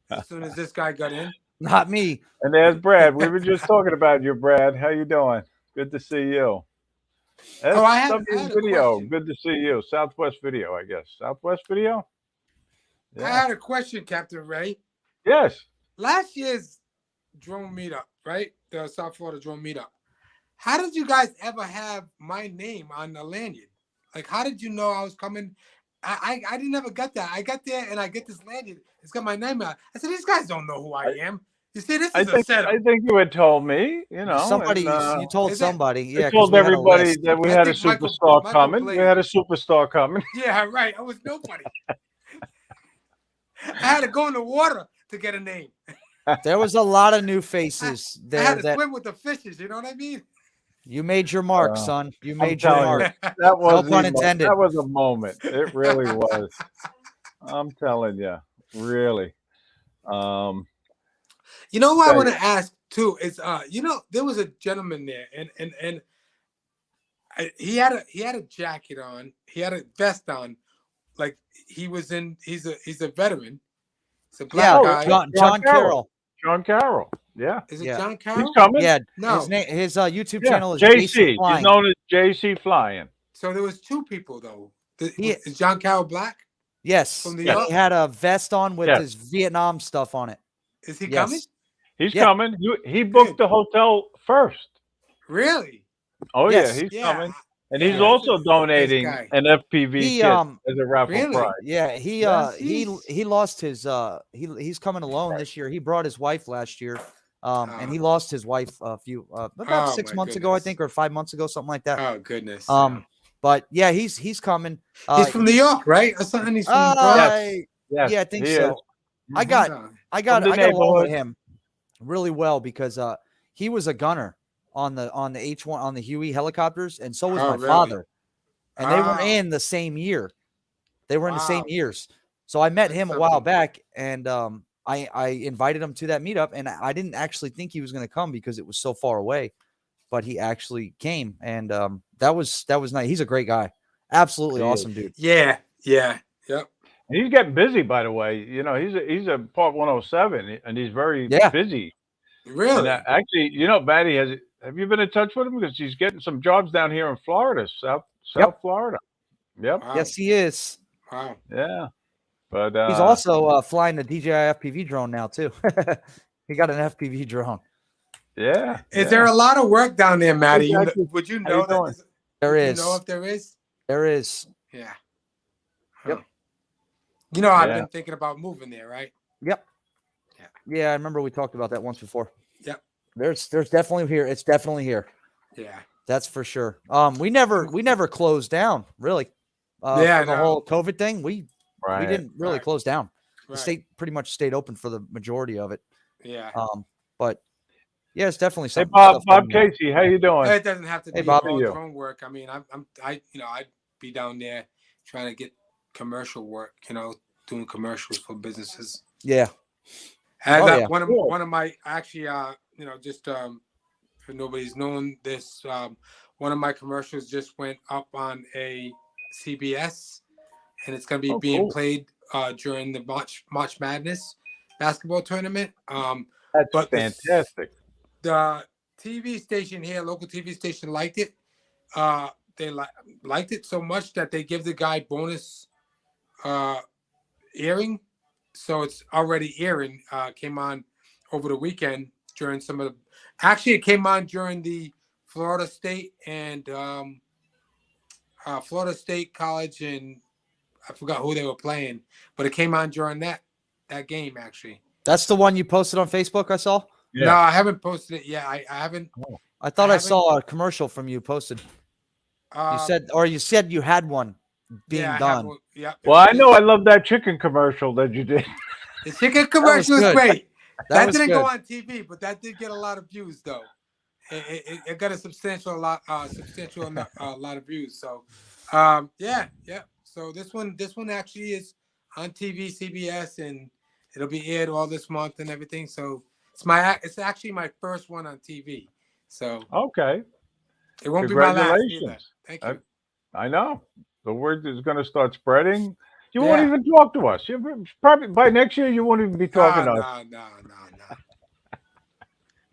as soon as this guy got in. Not me. And there's Brad. We were just talking about you, Brad. How you doing? Good to see you. I had video. Good to see you. Southwest Video, I guess. Southwest Video? Yeah. I had a question, Captain Ray. Yes. Last year's drone meetup, right? The South Florida drone meetup. How did you guys ever have my name on the lanyard? Like, how did you know I was coming? I didn't ever get that. I got there and I get this lanyard. It's got my name on. I said, these guys don't know who I am. You see, this is a setup. I think you had told me, Somebody, you told somebody. Yeah, told everybody that we had a superstar coming. We had a superstar coming. Yeah, right. I was nobody. I had to go in the water to get a name. There was a lot of new faces there. I had to swim with the fishes. You know what I mean? You made your mark, son. You made your mark. That was no pun intended. That was a moment. It really was. I'm telling you, really. You know what I want to ask too is there was a gentleman there and he had a jacket on, he had a vest on, like he's a veteran. It's a black guy. John Carroll. John Carroll. Yeah. Is it John Carroll? He's coming. Yeah. No. His YouTube channel is JC. He's known as JC Flying. So there was two people though. Is John Carroll black? Yes. From New York? He had a vest on with his Vietnam stuff on it. Is he coming? He's coming. He booked the hotel first. Really? Oh yeah, he's coming. And he's also donating an FPV kit as a raffle prize. Yeah, he lost his he's coming alone this year. He brought his wife last year. And he lost his wife about 6 months ago, I think, or 5 months ago, something like that. Oh goodness. But yeah, he's coming. He's from New York, right? Or something. He's from yeah, I think so. I got along with him really well because he was a gunner on the H1 on the Huey helicopters, and so was my father, and they were in the same year. They were in the same Wow. years. So I met That's him a while something. back, and I invited him to that meetup, and I didn't actually think he was going to come because it was so far away, but he actually came, and that was nice. He's a great guy, absolutely He is. awesome dude. Yeah. Yep. And he's getting busy, by the way. You know, he's a Part 107, and he's very Yeah. busy. Really? And actually, you know, Maddie, have you been in touch with him? Because he's getting some jobs down here in Florida, South Yep. Florida. Yep. Wow. Yes, he is. Wow. Yeah. But He's also flying the DJI FPV drone now too. He got an FPV drone. yeah. Is there a lot of work down there, Maddie? Exactly. Would you How you know that? doing? There Would is. you know if there is? There is. Yeah. Yep. Huh. You know, I've Yeah. been thinking about moving there, right? Yep. Yeah. Yeah, I remember we talked about that once before. Yep. There's definitely here. It's definitely here. Yeah. That's for sure. We never closed down, really. Yeah, For the no. whole COVID thing, we Right. didn't really Right. close down. The Right. state pretty much stayed open for the majority of it. Yeah. But yeah, it's definitely Hey, something. Bob stuff Bob going on. Casey, how you doing? It doesn't have to Hey, be Bob. all You. drone work. I mean, I'd be down there trying to get commercial work. You know, doing commercials for businesses. Yeah. And Oh, yeah. one of my actually, you know, just if nobody's known this, one of my commercials just went up on a CBS, and it's going to be being Cool. played during the March Madness basketball tournament. That's but fantastic. The TV station here, local TV station, liked it. They liked it so much that they give the guy bonus airing. So it's already airing. Came on over the weekend during some of the. Actually, it came on during the Florida State and Florida State College, and I forgot who they were playing, but it came on during that game actually. That's the one you posted on Facebook, I saw? Yeah. No, I haven't posted it yet. I haven't. I thought I haven't- saw a commercial from you posted. You said you had one being yeah, I have done. one- yeah. Well, I know I love that chicken commercial that you did. The chicken commercial is good. great. That was didn't good. go on TV, but that did get a lot of views, though. It got a substantial lot of views. So, yeah. So this one actually is on TV, CBS, and it'll be aired all this month and everything. So it's actually my first one on TV. So Okay. it won't be my last either. Congratulations. Thank you. I know. The word is going to start spreading. You won't Yeah. even talk to us. You probably by next year you won't even be talking to us. No.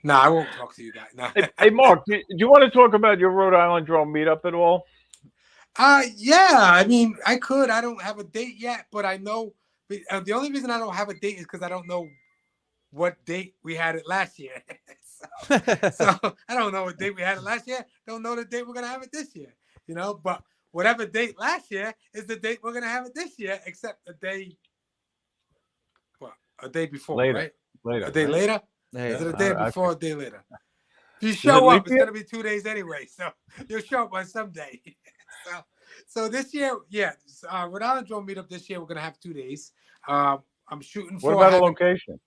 No, I won't talk to you guys. No. Hey, Mark, do you want to talk about your Rhode Island drone meetup at all? Yeah. I mean, I could. I don't have a date yet, but I know. The only reason I don't have a date is because I don't know what date we had it last year. so I don't know what date we had it last year. Don't know the date we're gonna have it this year. You know, but whatever date last year is the date we're gonna have it this year, except a day before, Later. right? Later. A day later. Hey, Is it a day I before or a day later? If you show leap up, it's year? gonna be 2 days anyway, so you'll show up on some day. so this year, Rhode Island Drone Meetup this year, we're gonna have 2 days. I'm shooting for. What about a location?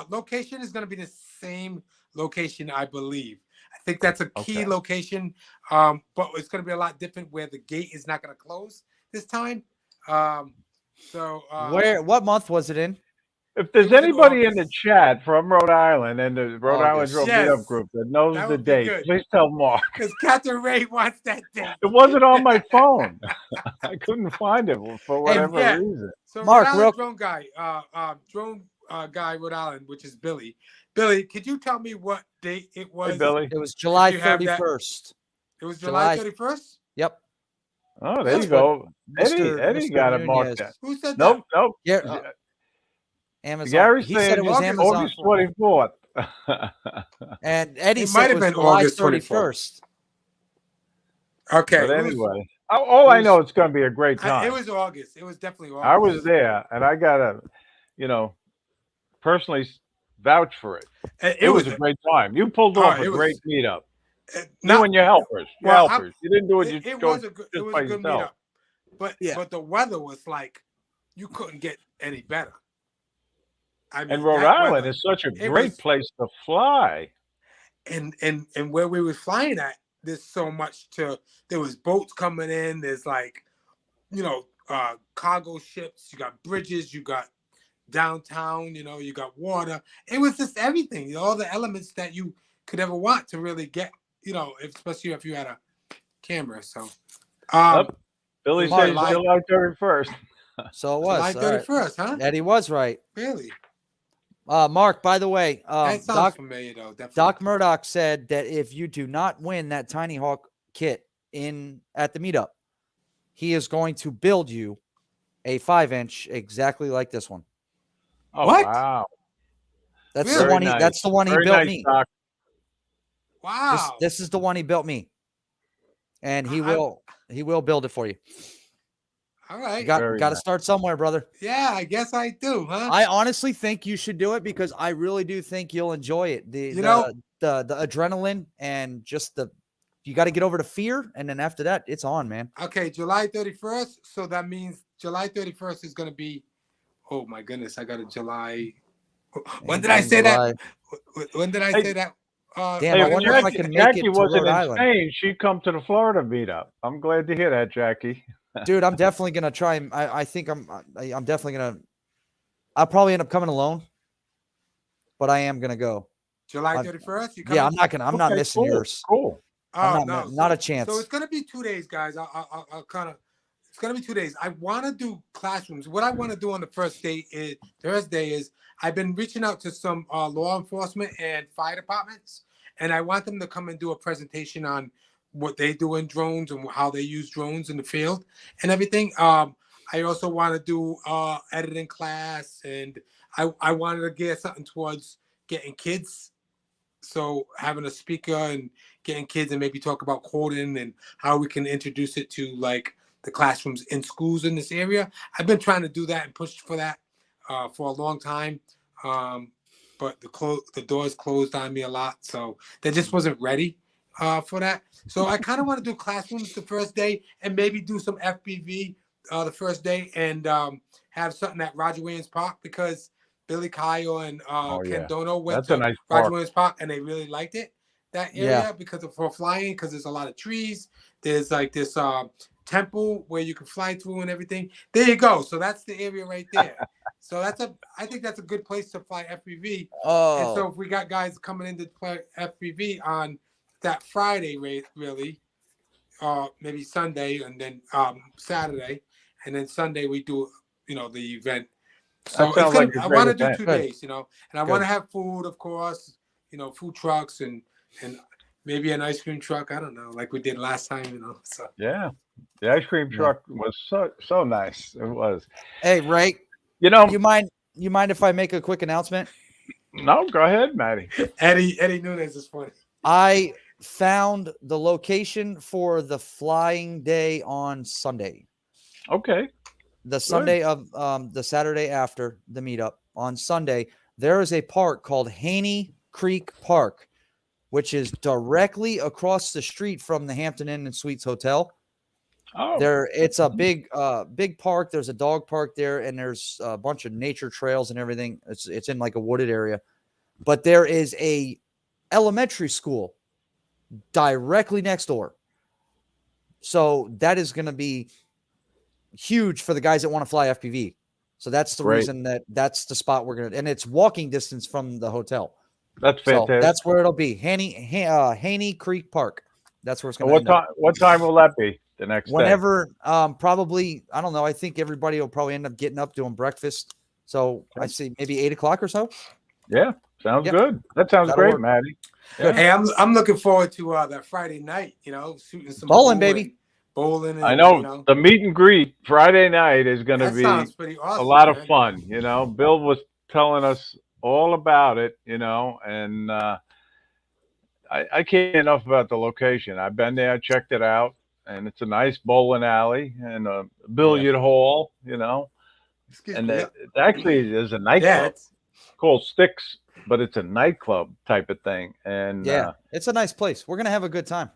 Location is gonna be the same location, I believe. I think that's a key location, but it's gonna be a lot different where the gate is not gonna close this time. What month was it in? If there's it was in anybody in the August. chat from Rhode Island and the Rhode Island August. Drone Yes. Meetup group that knows That the would be date, good. please tell Mark. Because Captain Ray wants that date. It wasn't on my phone. I couldn't find it for whatever yeah. reason. So Mark, Rhode real- Island drone guy, Rhode Island, which is Billy. Billy, could you tell me what date it was? Hey, Billy. It was July you have that- 31st. It was July 31st? Yep. Oh, there That's you go. Mr. Eddie got it Nunez. marked down. Who said Nope. Yeah. Amazon. Gary's He saying said it was August- Amazon. August 24th. And Eddie It said might it have was been July August 31st. that? Okay. But anyway, all I know it's going to be a great time. It was August. It was definitely August. I was there, and I got to, personally vouch for it. It was a great time. You pulled off a great meetup. You and your helpers. You didn't do it. It was a good meetup. But the weather was like, you couldn't get any better. I mean, And Rhode Island is such a great place to fly. And where we were flying at, there's so much there was boats coming in. There's like, cargo ships, you got bridges, you got downtown, you got water. It was just everything, all the elements that you could ever want to really get, especially if you had a camera. So, Billy it was said July- July 31st. So it was July 31st, huh? Eddie was right. Really? Mark, by the way, That sounds familiar, though. Definitely. Doc Murdoch said that if you do not win that Tiny Hawk kit at the meetup, he is going to build you a 5-inch exactly like this one. Oh, What? wow. That's Really? the one. Nice. That's the one he Very built nice, me. Doc. Wow. This is the one he built me, and he will build it for you. All right. You got Very to nice. start somewhere, brother. Yeah, I guess I do, huh? I honestly think you should do it because I really do think you'll enjoy it. The adrenaline and just you got to get over the fear, and then after that, it's on, man. Okay, July 31st. So that means July 31st is going to be. Oh my goodness, I got a July. When did I say that? When did I say that? Damn, I wonder if I can make Jackie it to wasn't Rhode in Island. Spain. She'd come to the Florida meetup. I'm glad to hear that, Jackie. Dude, I'm definitely gonna try. I think I'm definitely gonna. I'll probably end up coming alone, but I am gonna go. July 31st. Yeah, I'm not gonna. I'm not missing cool. yours. Cool. Oh, not a chance. So it's gonna be 2 days, guys. I'll kind of. It's gonna be 2 days. I want to do classrooms. What I want to do on the first day is Thursday is I've been reaching out to some law enforcement and fire departments, and I want them to come and do a presentation on what they do in drones and how they use drones in the field and everything. I also want to do editing class, and I wanted to get something towards getting kids. So having a speaker and getting kids and maybe talk about coding and how we can introduce it to like the classrooms in schools in this area. I've been trying to do that and push for that for a long time. But the doors closed on me a lot. So they just wasn't ready for that. So I kind of want to do classrooms the first day and maybe do some FPV the first day and have something at Roger Williams Park because Billy Kyle and Ken Dono went to Roger Williams Park and they really liked it, that area, because for flying, because there's a lot of trees. There's like this temple where you can fly through and everything. There you go. So that's the area right there. So I think that's a good place to fly FPV. Oh. And so if we got guys coming in to play FPV on that Friday, really, maybe Sunday and then Saturday, and then Sunday we do, the event. So I want to do 2 days, and I want to have food, of course, food trucks and maybe an ice cream truck. I don't know, like we did last time, So yeah, the ice cream truck was so nice. It was. Hey, Ray, you mind if I make a quick announcement? No, go ahead, Matty. Eddie Nunes is funny. I found the location for the flying day on Sunday. Okay. The Sunday of the Saturday after the meetup on Sunday, there is a park called Haney Creek Park, which is directly across the street from the Hampton Inn and Suites Hotel. Oh, it's a big park. There's a dog park there, and there's a bunch of nature trails and everything. It's in like a wooded area, but there is a elementary school directly next door. So that is going to be huge for the guys that want to fly FPV. So that's the reason that's the spot we're going to, and it's walking distance from the hotel. That's fantastic. So that's where it'll be. Haney Creek Park. That's where it's going to be. What time will that be the next Whenever, probably, I don't know. I think everybody will probably end up getting up, doing breakfast. So I see maybe 8 o'clock or so. Yeah. Sounds good. That sounds great, work. Maddie. Yeah. Hey, I'm looking forward to that Friday night, shooting some bowling, baby. Bowling. And, I know, the meet and greet Friday night is going to be pretty awesome, a lot of fun. Bill was telling us all about it, and I can't get enough about the location. I've been there, checked it out, and it's a nice bowling alley and a billiard hall, and it actually is a nightclub. Yeah, it's called Sticks, but it's a nightclub type of thing. And it's a nice place. We're gonna have a good time.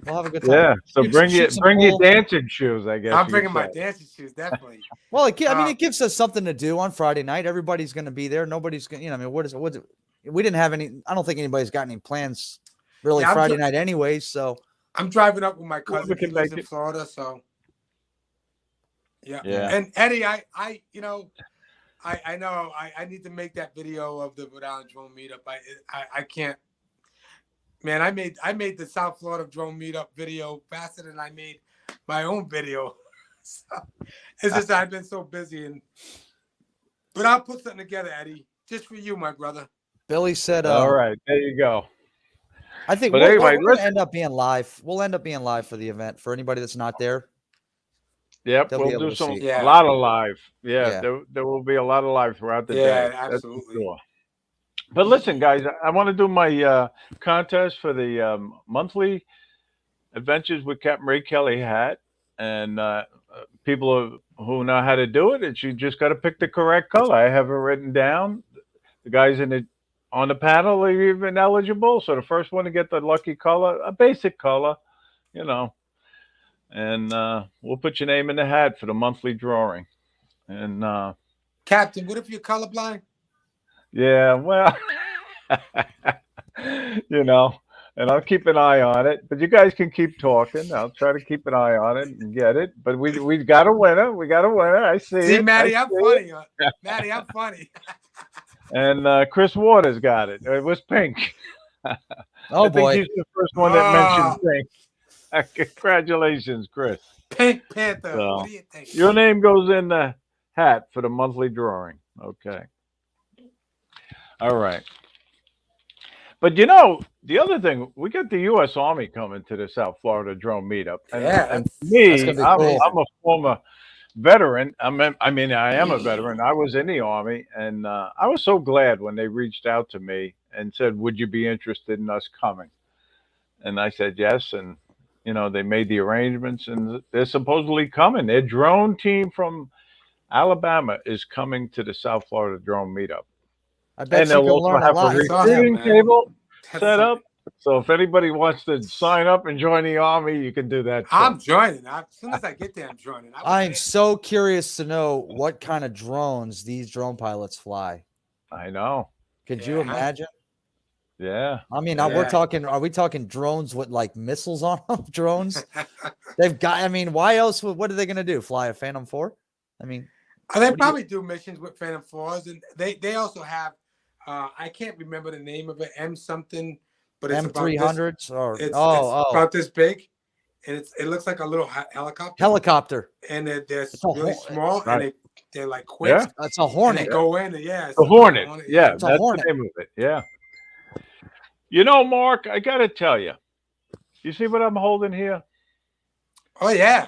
We'll have a good time. Yeah, so bring your dancing shoes, I guess. I'm bringing my dancing shoes, definitely. Well, it gives us something to do on Friday night. Everybody's going to be there. Nobody's going to, we didn't have any, I don't think anybody's got any plans really Friday night anyway. So I'm driving up with my cousin. He lives in Florida, so. I'm driving up with my cousin. He lives in Florida, so. I'm driving up with my cousin. He lives in Florida, so. I'm driving up with my cousin. He lives in Florida, so. I'm driving up with my cousin. He lives in Florida, so. I'm driving up with my cousin. He lives in Florida, so. Yeah. Yeah. And Eddie, I know I need to make that video of the Rhode Island drone meetup. I can't. Man, I made the South Florida drone meetup video faster than I made my own video. So, it's just I've been so busy, but I'll put something together, Eddie, just for you, my brother. Billy said, All right, there you go. I think But we're anyway, going to listen. end up being live. We'll end up being live for the event. For anybody that's not there, Yep, they'll be we'll able do to some see. Yeah. a lot of live. Yeah, Yeah. there will be a lot of live throughout the Yeah, day. That's for absolutely. sure. But listen, guys, I want to do my contest for the monthly Adventures with Captain Ray Kelly hat, and people who know how to do it. It's you just got to pick the correct color. I have it written down. The guys on the panel are even eligible. So the first one to get the lucky color, a basic color, you know, and we'll put your name in the hat for the monthly drawing. And Captain, what if you're colorblind? yeah, well, you know, and I'll keep an eye on it. But you guys can keep talking. I'll try to keep an eye on it and get it. But we got a winner. We got a winner. I see See, it. Maddie, I I'm see funny. it. Maddie, I'm funny. And Chris Waters got it. It was pink. Oh, I think boy. he's the first one that mentioned Oh, pink. Congratulations, Chris. Pink Panther. So, What do you think? your name goes in the hat for the monthly drawing. Okay. All right. But the other thing, we got the U.S. Army coming to the South Florida drone meetup, and Yeah, and for That's me, gonna be I'm cool. I'm a former veteran. I am a veteran. I was in the Army, and I was so glad when they reached out to me and said, "Would you be interested in us coming?" And I said yes, and they made the arrangements, and they're supposedly coming. Their drone team from Alabama is coming to the South Florida drone meetup. I bet And you they'll can also learn a have a lot That's from awesome, them. recruiting man. table That's set awesome. up. So if anybody wants to sign up and join the Army, you can do that too. I'm joining. As soon as I get there, I'm joining. I'm so curious to know what kind of drones these drone pilots fly. I know. Could you Yeah. imagine? Yeah. I mean, Yeah. are we talking drones with like missiles on them? Drones? I mean, why else? What are they going to do? Fly a Phantom 4? I mean, They what do you- probably do missions with Phantom 4s, and they also have, I can't remember the name of it, M something, but it's about this. M300s or It's oh about this big, and it looks like a little helicopter. helicopter. And they're a really small, Right. and they're like quick. Yeah. It's a And Hornet. they go in, and yeah, The Hornet. Yeah, It's a that's Hornet. the name of it. Yeah. Mark, I got to tell you. You see what I'm holding here? Oh yeah,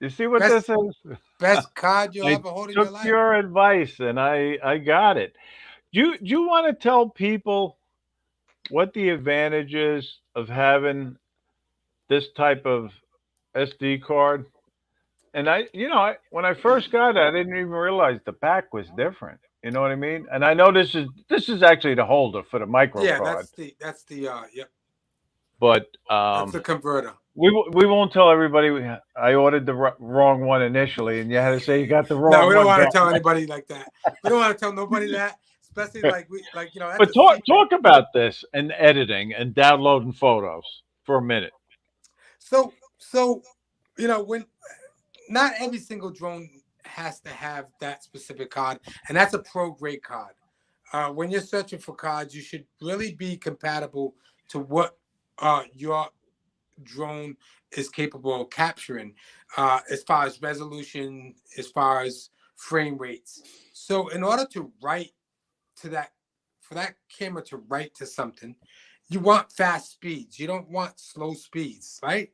You see what Best- this is? best card you'll I ever hold in your took life. your advice and I got it. Do you want to tell people what the advantage is of having this type of SD card? And when I first got it, I didn't even realize the back was different. You know what I mean? And I know this is actually the holder for the micro Yeah, card, that's the yep, but that's the converter. we won't tell everybody I ordered the wrong one initially, and you had to say you got the wrong one. No, we don't want to back. tell anybody like that. We don't want to tell nobody that, especially like that's But a talk secret. about this and editing and downloading photos for a minute. So when not every single drone has to have that specific card, and that's a pro grade card. When you're searching for cards, you should really be compatible to what your drone is capable of capturing, as far as resolution, as far as frame rates. So in order to write to that, for that camera to write to something, you want fast speeds. You don't want slow speeds, right?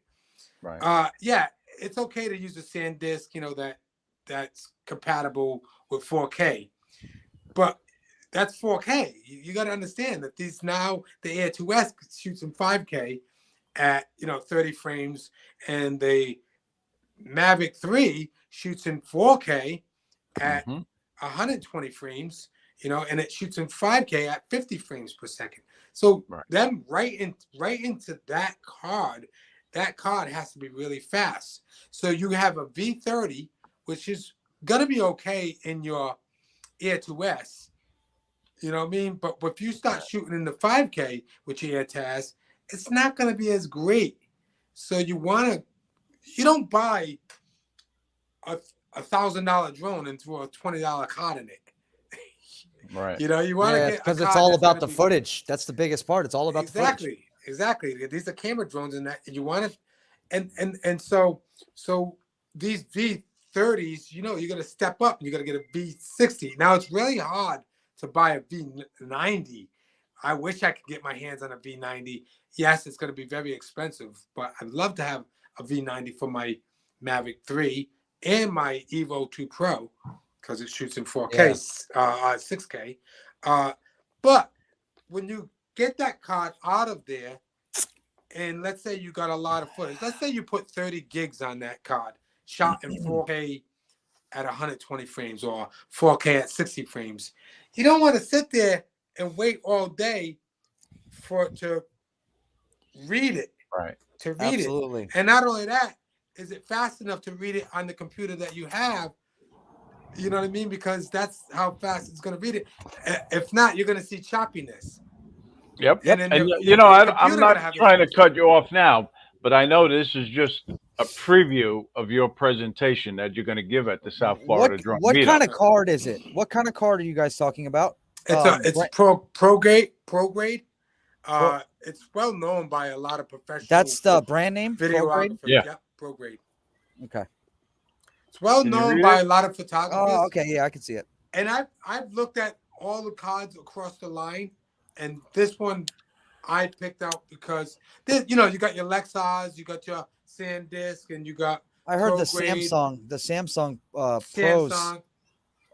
Right. Yeah, it's okay to use a SanDisk, that's compatible with 4K, but that's 4K. You got to understand that the Air 2S shoots in 5K at 30 frames, and the Mavic 3 shoots in 4K at 120 frames, and it shoots in 5K at 50 frames per second. So them right into that card has to be really fast. So you have a V30, which is gonna be okay in your Air 2S. You know what I mean? But if you start shooting in the 5K with your Air TAS, it's not gonna be as great. So you don't buy $1,000 drone and threw a $20 card in it. Right. You know, you want to Yeah, get because a it's card all that's about gonna the be- footage. That's the biggest part. It's all about the footage. Exactly. These are camera drones, and that you want to, and so these V30s, you know, you're gonna step up. You're gonna get a V60. Now it's really hard to buy a V90. I wish I could get my hands on a V90. Yes, it's gonna be very expensive, but I'd love to have a V90 for my Mavic 3 and my Evo 2 Pro because it shoots in 4K, 6K. But when you get that card out of there, and let's say you got a lot of footage. Let's say you put 30 gigs on that card, shot in 4K at 120 frames or 4K at 60 frames. You don't want to sit there and wait all day to read it. Right. To read Absolutely. it. And not only that, is it fast enough to read it on the computer that you have? You know what I mean? Because that's how fast it's going to read it. If not, you're going to see choppiness. Yep. And And, then you know, I'm computer not gonna have trying to issues. cut you off now, but I know this is just a preview of your presentation that you're going to give at the South Florida Drone What Meetup. kind of card is it? What kind of card are you guys talking about? It's pro grade. It's well known by a lot of professional. That's the brand name. Videographers. Yeah. Yep, Pro Grade. Okay. It's well Can you known read by it? a lot of photographers. Oh, okay. Yeah, I can see it. And I've looked at all the cards across the line, and this one I picked out because this, you know, you got your Lexus, you got your SanDisk, and you got I heard the Pro Grade, Samsung Pros Samsung.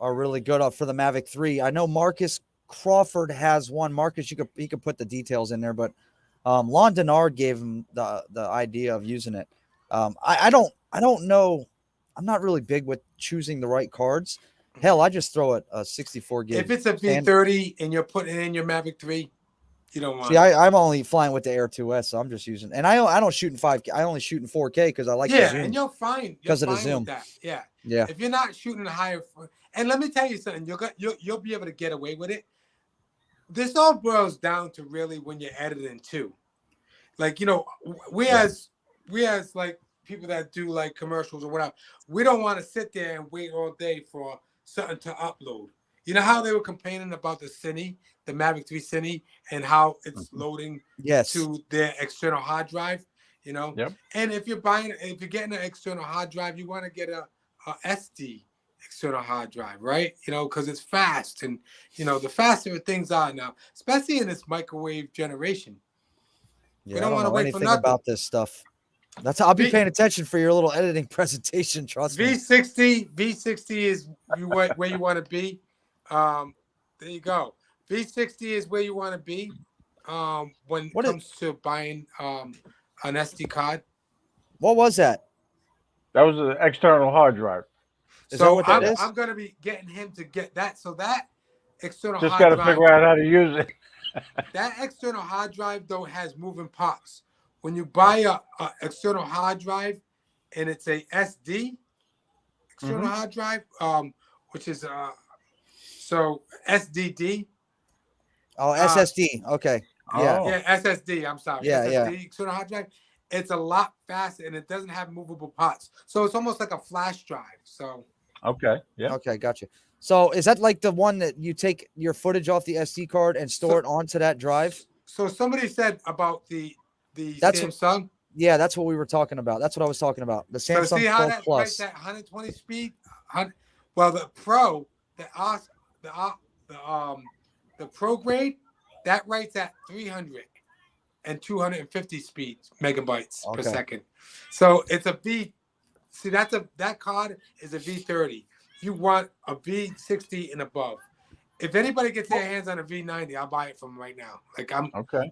are really good up for the Mavic 3. I know Marcus Crawford has one. Marcus, he could put the details in there, but Lon Denard gave him the idea of using it. I don't know. I'm not really big with choosing the right cards. Hell, I just throw it a 64 gig. If it's a V30 and you're putting it in your Mavic 3, you don't want. See, I'm only flying with the Air 2S, so I'm just using. And I don't shoot in 5K. I only shoot in 4K because I like the zoom. And you're fine. Because of the fine zoom. with that. Yeah. Yeah. If you're not shooting a higher, and let me tell you something, you'll be able to get away with it. This all boils down to really when you're editing too. Like, you know, we as like people that do like commercials or whatever, we don't want to sit there and wait all day for something to upload. You know how they were complaining about the Mavic 3 Cine, and how it's loading to their external hard drive, you know? Yep. And if you're getting an external hard drive, you want to get a SD external hard drive, right? You know, because it's fast, and you know, the faster things are now, especially in this microwave generation. Yeah, we don't want to know wait for anything nothing about this stuff. I'll be paying attention for your little editing presentation. Trust me. V60 is where you want to be. There you go. V60 is where you want to be when it comes to buying an SD card. What was that? That was an external hard drive. So I'm going to be getting him to get that. So that external just hard got to figure out how to use it. That external hard drive, though, has moving parts. When you buy a external hard drive and it's a SD external hard drive, which is so SDD. Oh, SSD. Okay. Yeah. Yeah, SSD. I'm sorry. Yeah, SSD external hard drive. It's a lot faster and it doesn't have movable parts. So it's almost like a flash drive. So. Okay. Yeah. Okay. Gotcha. So is that like the one that you take your footage off the SD card and store it onto that drive? So somebody said about the Samsung. Yeah, that's what we were talking about. That's what I was talking about. The Samsung so see how 12 that Plus. Writes that 120 speed. Well, the Pro, the Pro grade, that writes at 300 and 250 speeds megabytes per second. So it's a V. See, that card is a V30. You want a V60 and above. If anybody gets their hands on a V90, I'll buy it from them right now. Like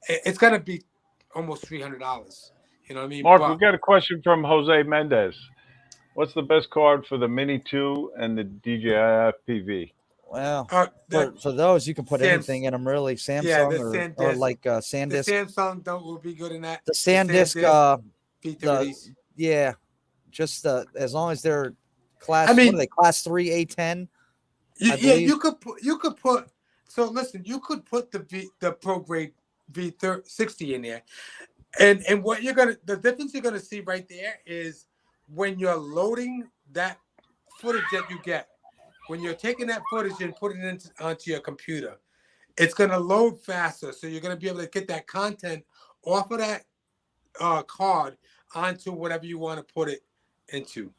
it's gonna be almost $300. You know what I mean? Mark, we got a question from Jose Mendez. What's the best card for the Mini 2 and the DJI FPV? Well, for those you can put anything in them, really. Samsung or like SanDisk. The Samsung will be good in that. The SanDisk V30s. Just as long as they're class. What are they? Class 3 A10. You could put. So listen, you could put the Pro Grade V60 in there, and what the difference you're gonna see right there is when you're loading that footage that you get, when you're taking that footage and putting it onto your computer, it's going to load faster. So you're going to be able to get that content off of that card onto whatever you want to put it into.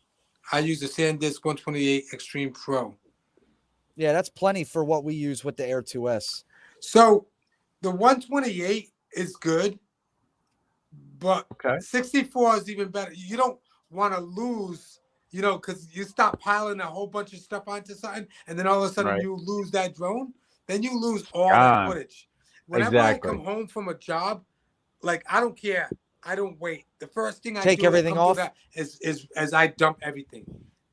I use the SanDisk 128 Extreme Pro. Yeah, that's plenty for what we use with the Air 2S. So the 128 is good, but 64 is even better. You don't want to lose, because you stop piling a whole bunch of stuff onto something, and then all of a sudden you lose that drone. Then you lose all that footage. Whenever I come home from a job, like, I don't care. I don't wait. The first thing I take do everything off is as I dump everything.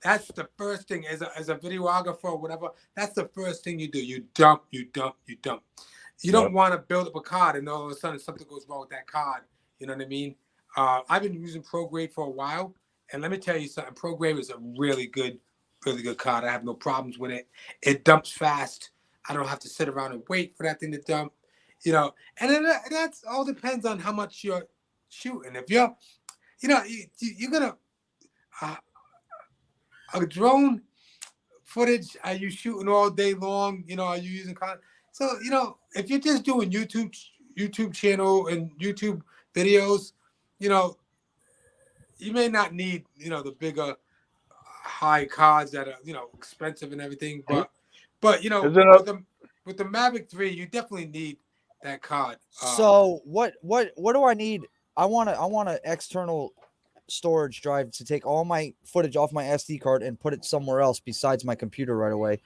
That's the first thing as a videographer or whatever. That's the first thing you do. You dump. You don't want to build up a card and all of a sudden something goes wrong with that card. You know what I mean? I've been using ProGrade for a while, and let me tell you something. ProGrade is a really good card. I have no problems with it. It dumps fast. I don't have to sit around and wait for that thing to dump. And then that's all depends on how much you're shooting. If you're, you're gonna a drone footage, are you shooting all day long? Are you using content? So if you're just doing YouTube channel and YouTube videos, you may not need the bigger high cards that are expensive and everything, but with the Mavic 3, you definitely need that card. So what do I need? I want an external storage drive to take all my footage off my SD card and put it somewhere else besides my computer right away.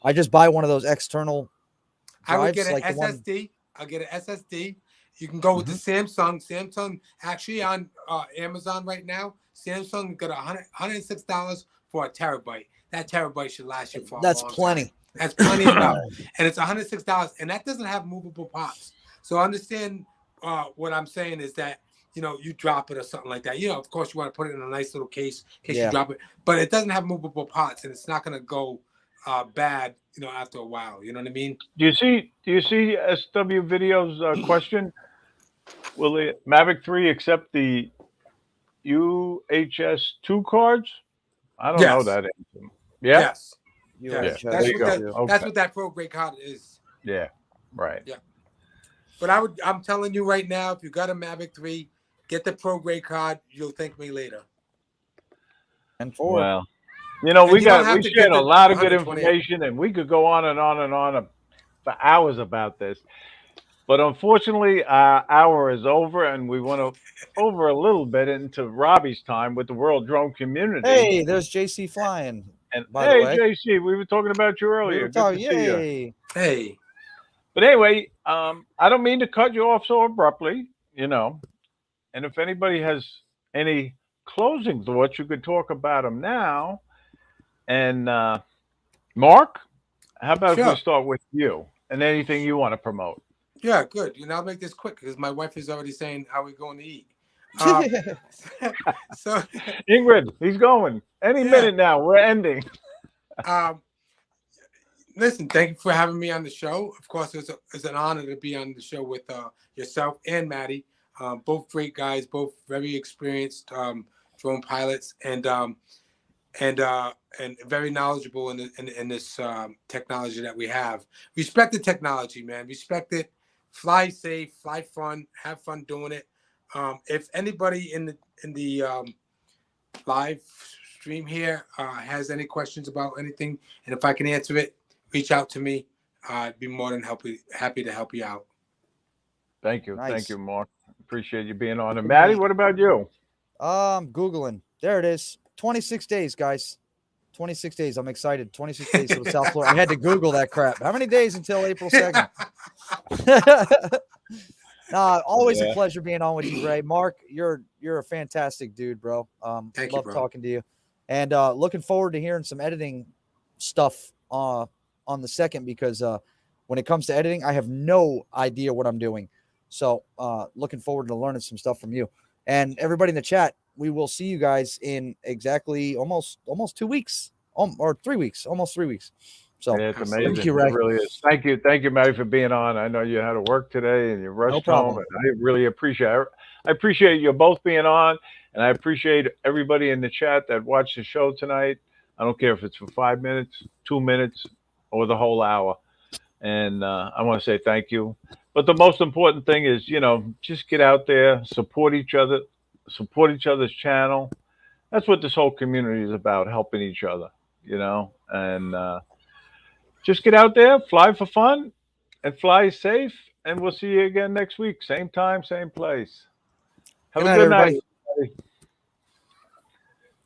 I just buy one of those external drives. I would get an SSD. I'll get an SSD. You can go with the Samsung. Samsung actually on Amazon right now. Samsung got $106 for a terabyte. That terabyte should last you for a long time. That's plenty enough. And it's $106, and that doesn't have movable parts. So understand what I'm saying is that, you drop it or something like that. Of course, you want to put it in a nice little case in case you drop it. But it doesn't have movable parts, and it's not going to go bad, after a while. You know what I mean? Do you see SW Video's question? Will the Mavic 3 accept the UHS-2 cards? I don't know that answer. Yeah? Yes. That's what that ProGrade card is. Yeah. Right. Yeah. But I'm telling you right now, if you got a Mavic 3, get the ProGrade card. You'll thank me later. And for well, we shared a lot of good information, and we could go on and on and on for hours about this. But unfortunately, our hour is over, and we went over a little bit into Robbie's time with the World Drone Community. Hey, there's JC flying. And hey, JC, we were talking about you earlier. Good to see you. Hey. But anyway, I don't mean to cut you off so abruptly, And if anybody has any closing thoughts, you could talk about them now. And Mark, how about if we start with you and anything you want to promote? Yeah, good. I'll make this quick because my wife is already saying how we're going to eat. So Ingrid, he's going any minute now. We're ending. Listen, thank you for having me on the show. Of course, it's an honor to be on the show with yourself and Maddie. Both great guys, both very experienced drone pilots, and very knowledgeable in this technology that we have. Respect the technology, man. Respect it. Fly safe, fly fun, have fun doing it. If anybody in the live stream here has any questions about anything, and if I can answer it, reach out to me. I'd be more than happy to help you out. Thank you. Nice. Thank you, Mark. Appreciate you being on. And Maddie, what about you? Googling. There it is. 26 days, guys. 26 days. I'm excited. 26 days to South Florida. I had to Google that crap. How many days until April 2nd? Always a pleasure being on with you, Ray. Mark, you're a fantastic dude, bro. Thank you, love bro. talking to you. And looking forward to hearing some editing stuff on the 2nd, because when it comes to editing, I have no idea what I'm doing. So looking forward to learning some stuff from you. And everybody in the chat, we will see you guys in exactly almost 2 weeks, or 3 weeks, almost 3 weeks. So it's amazing. Thank you, Ray. It really is. Thank you, Maddie, for being on. I know you had to work today and you rushed home, and I really appreciate it. I appreciate you both being on, and I appreciate everybody in the chat that watched the show tonight. I don't care if it's for 5 minutes, 2 minutes, or the whole hour. And I want to say thank you. But the most important thing is, just get out there, support each other, support each other's channel. That's what this whole community is about, helping each other, and just get out there, fly for fun, and fly safe. And we'll see you again next week. Same time, same place. Have Good a night, good everybody. night.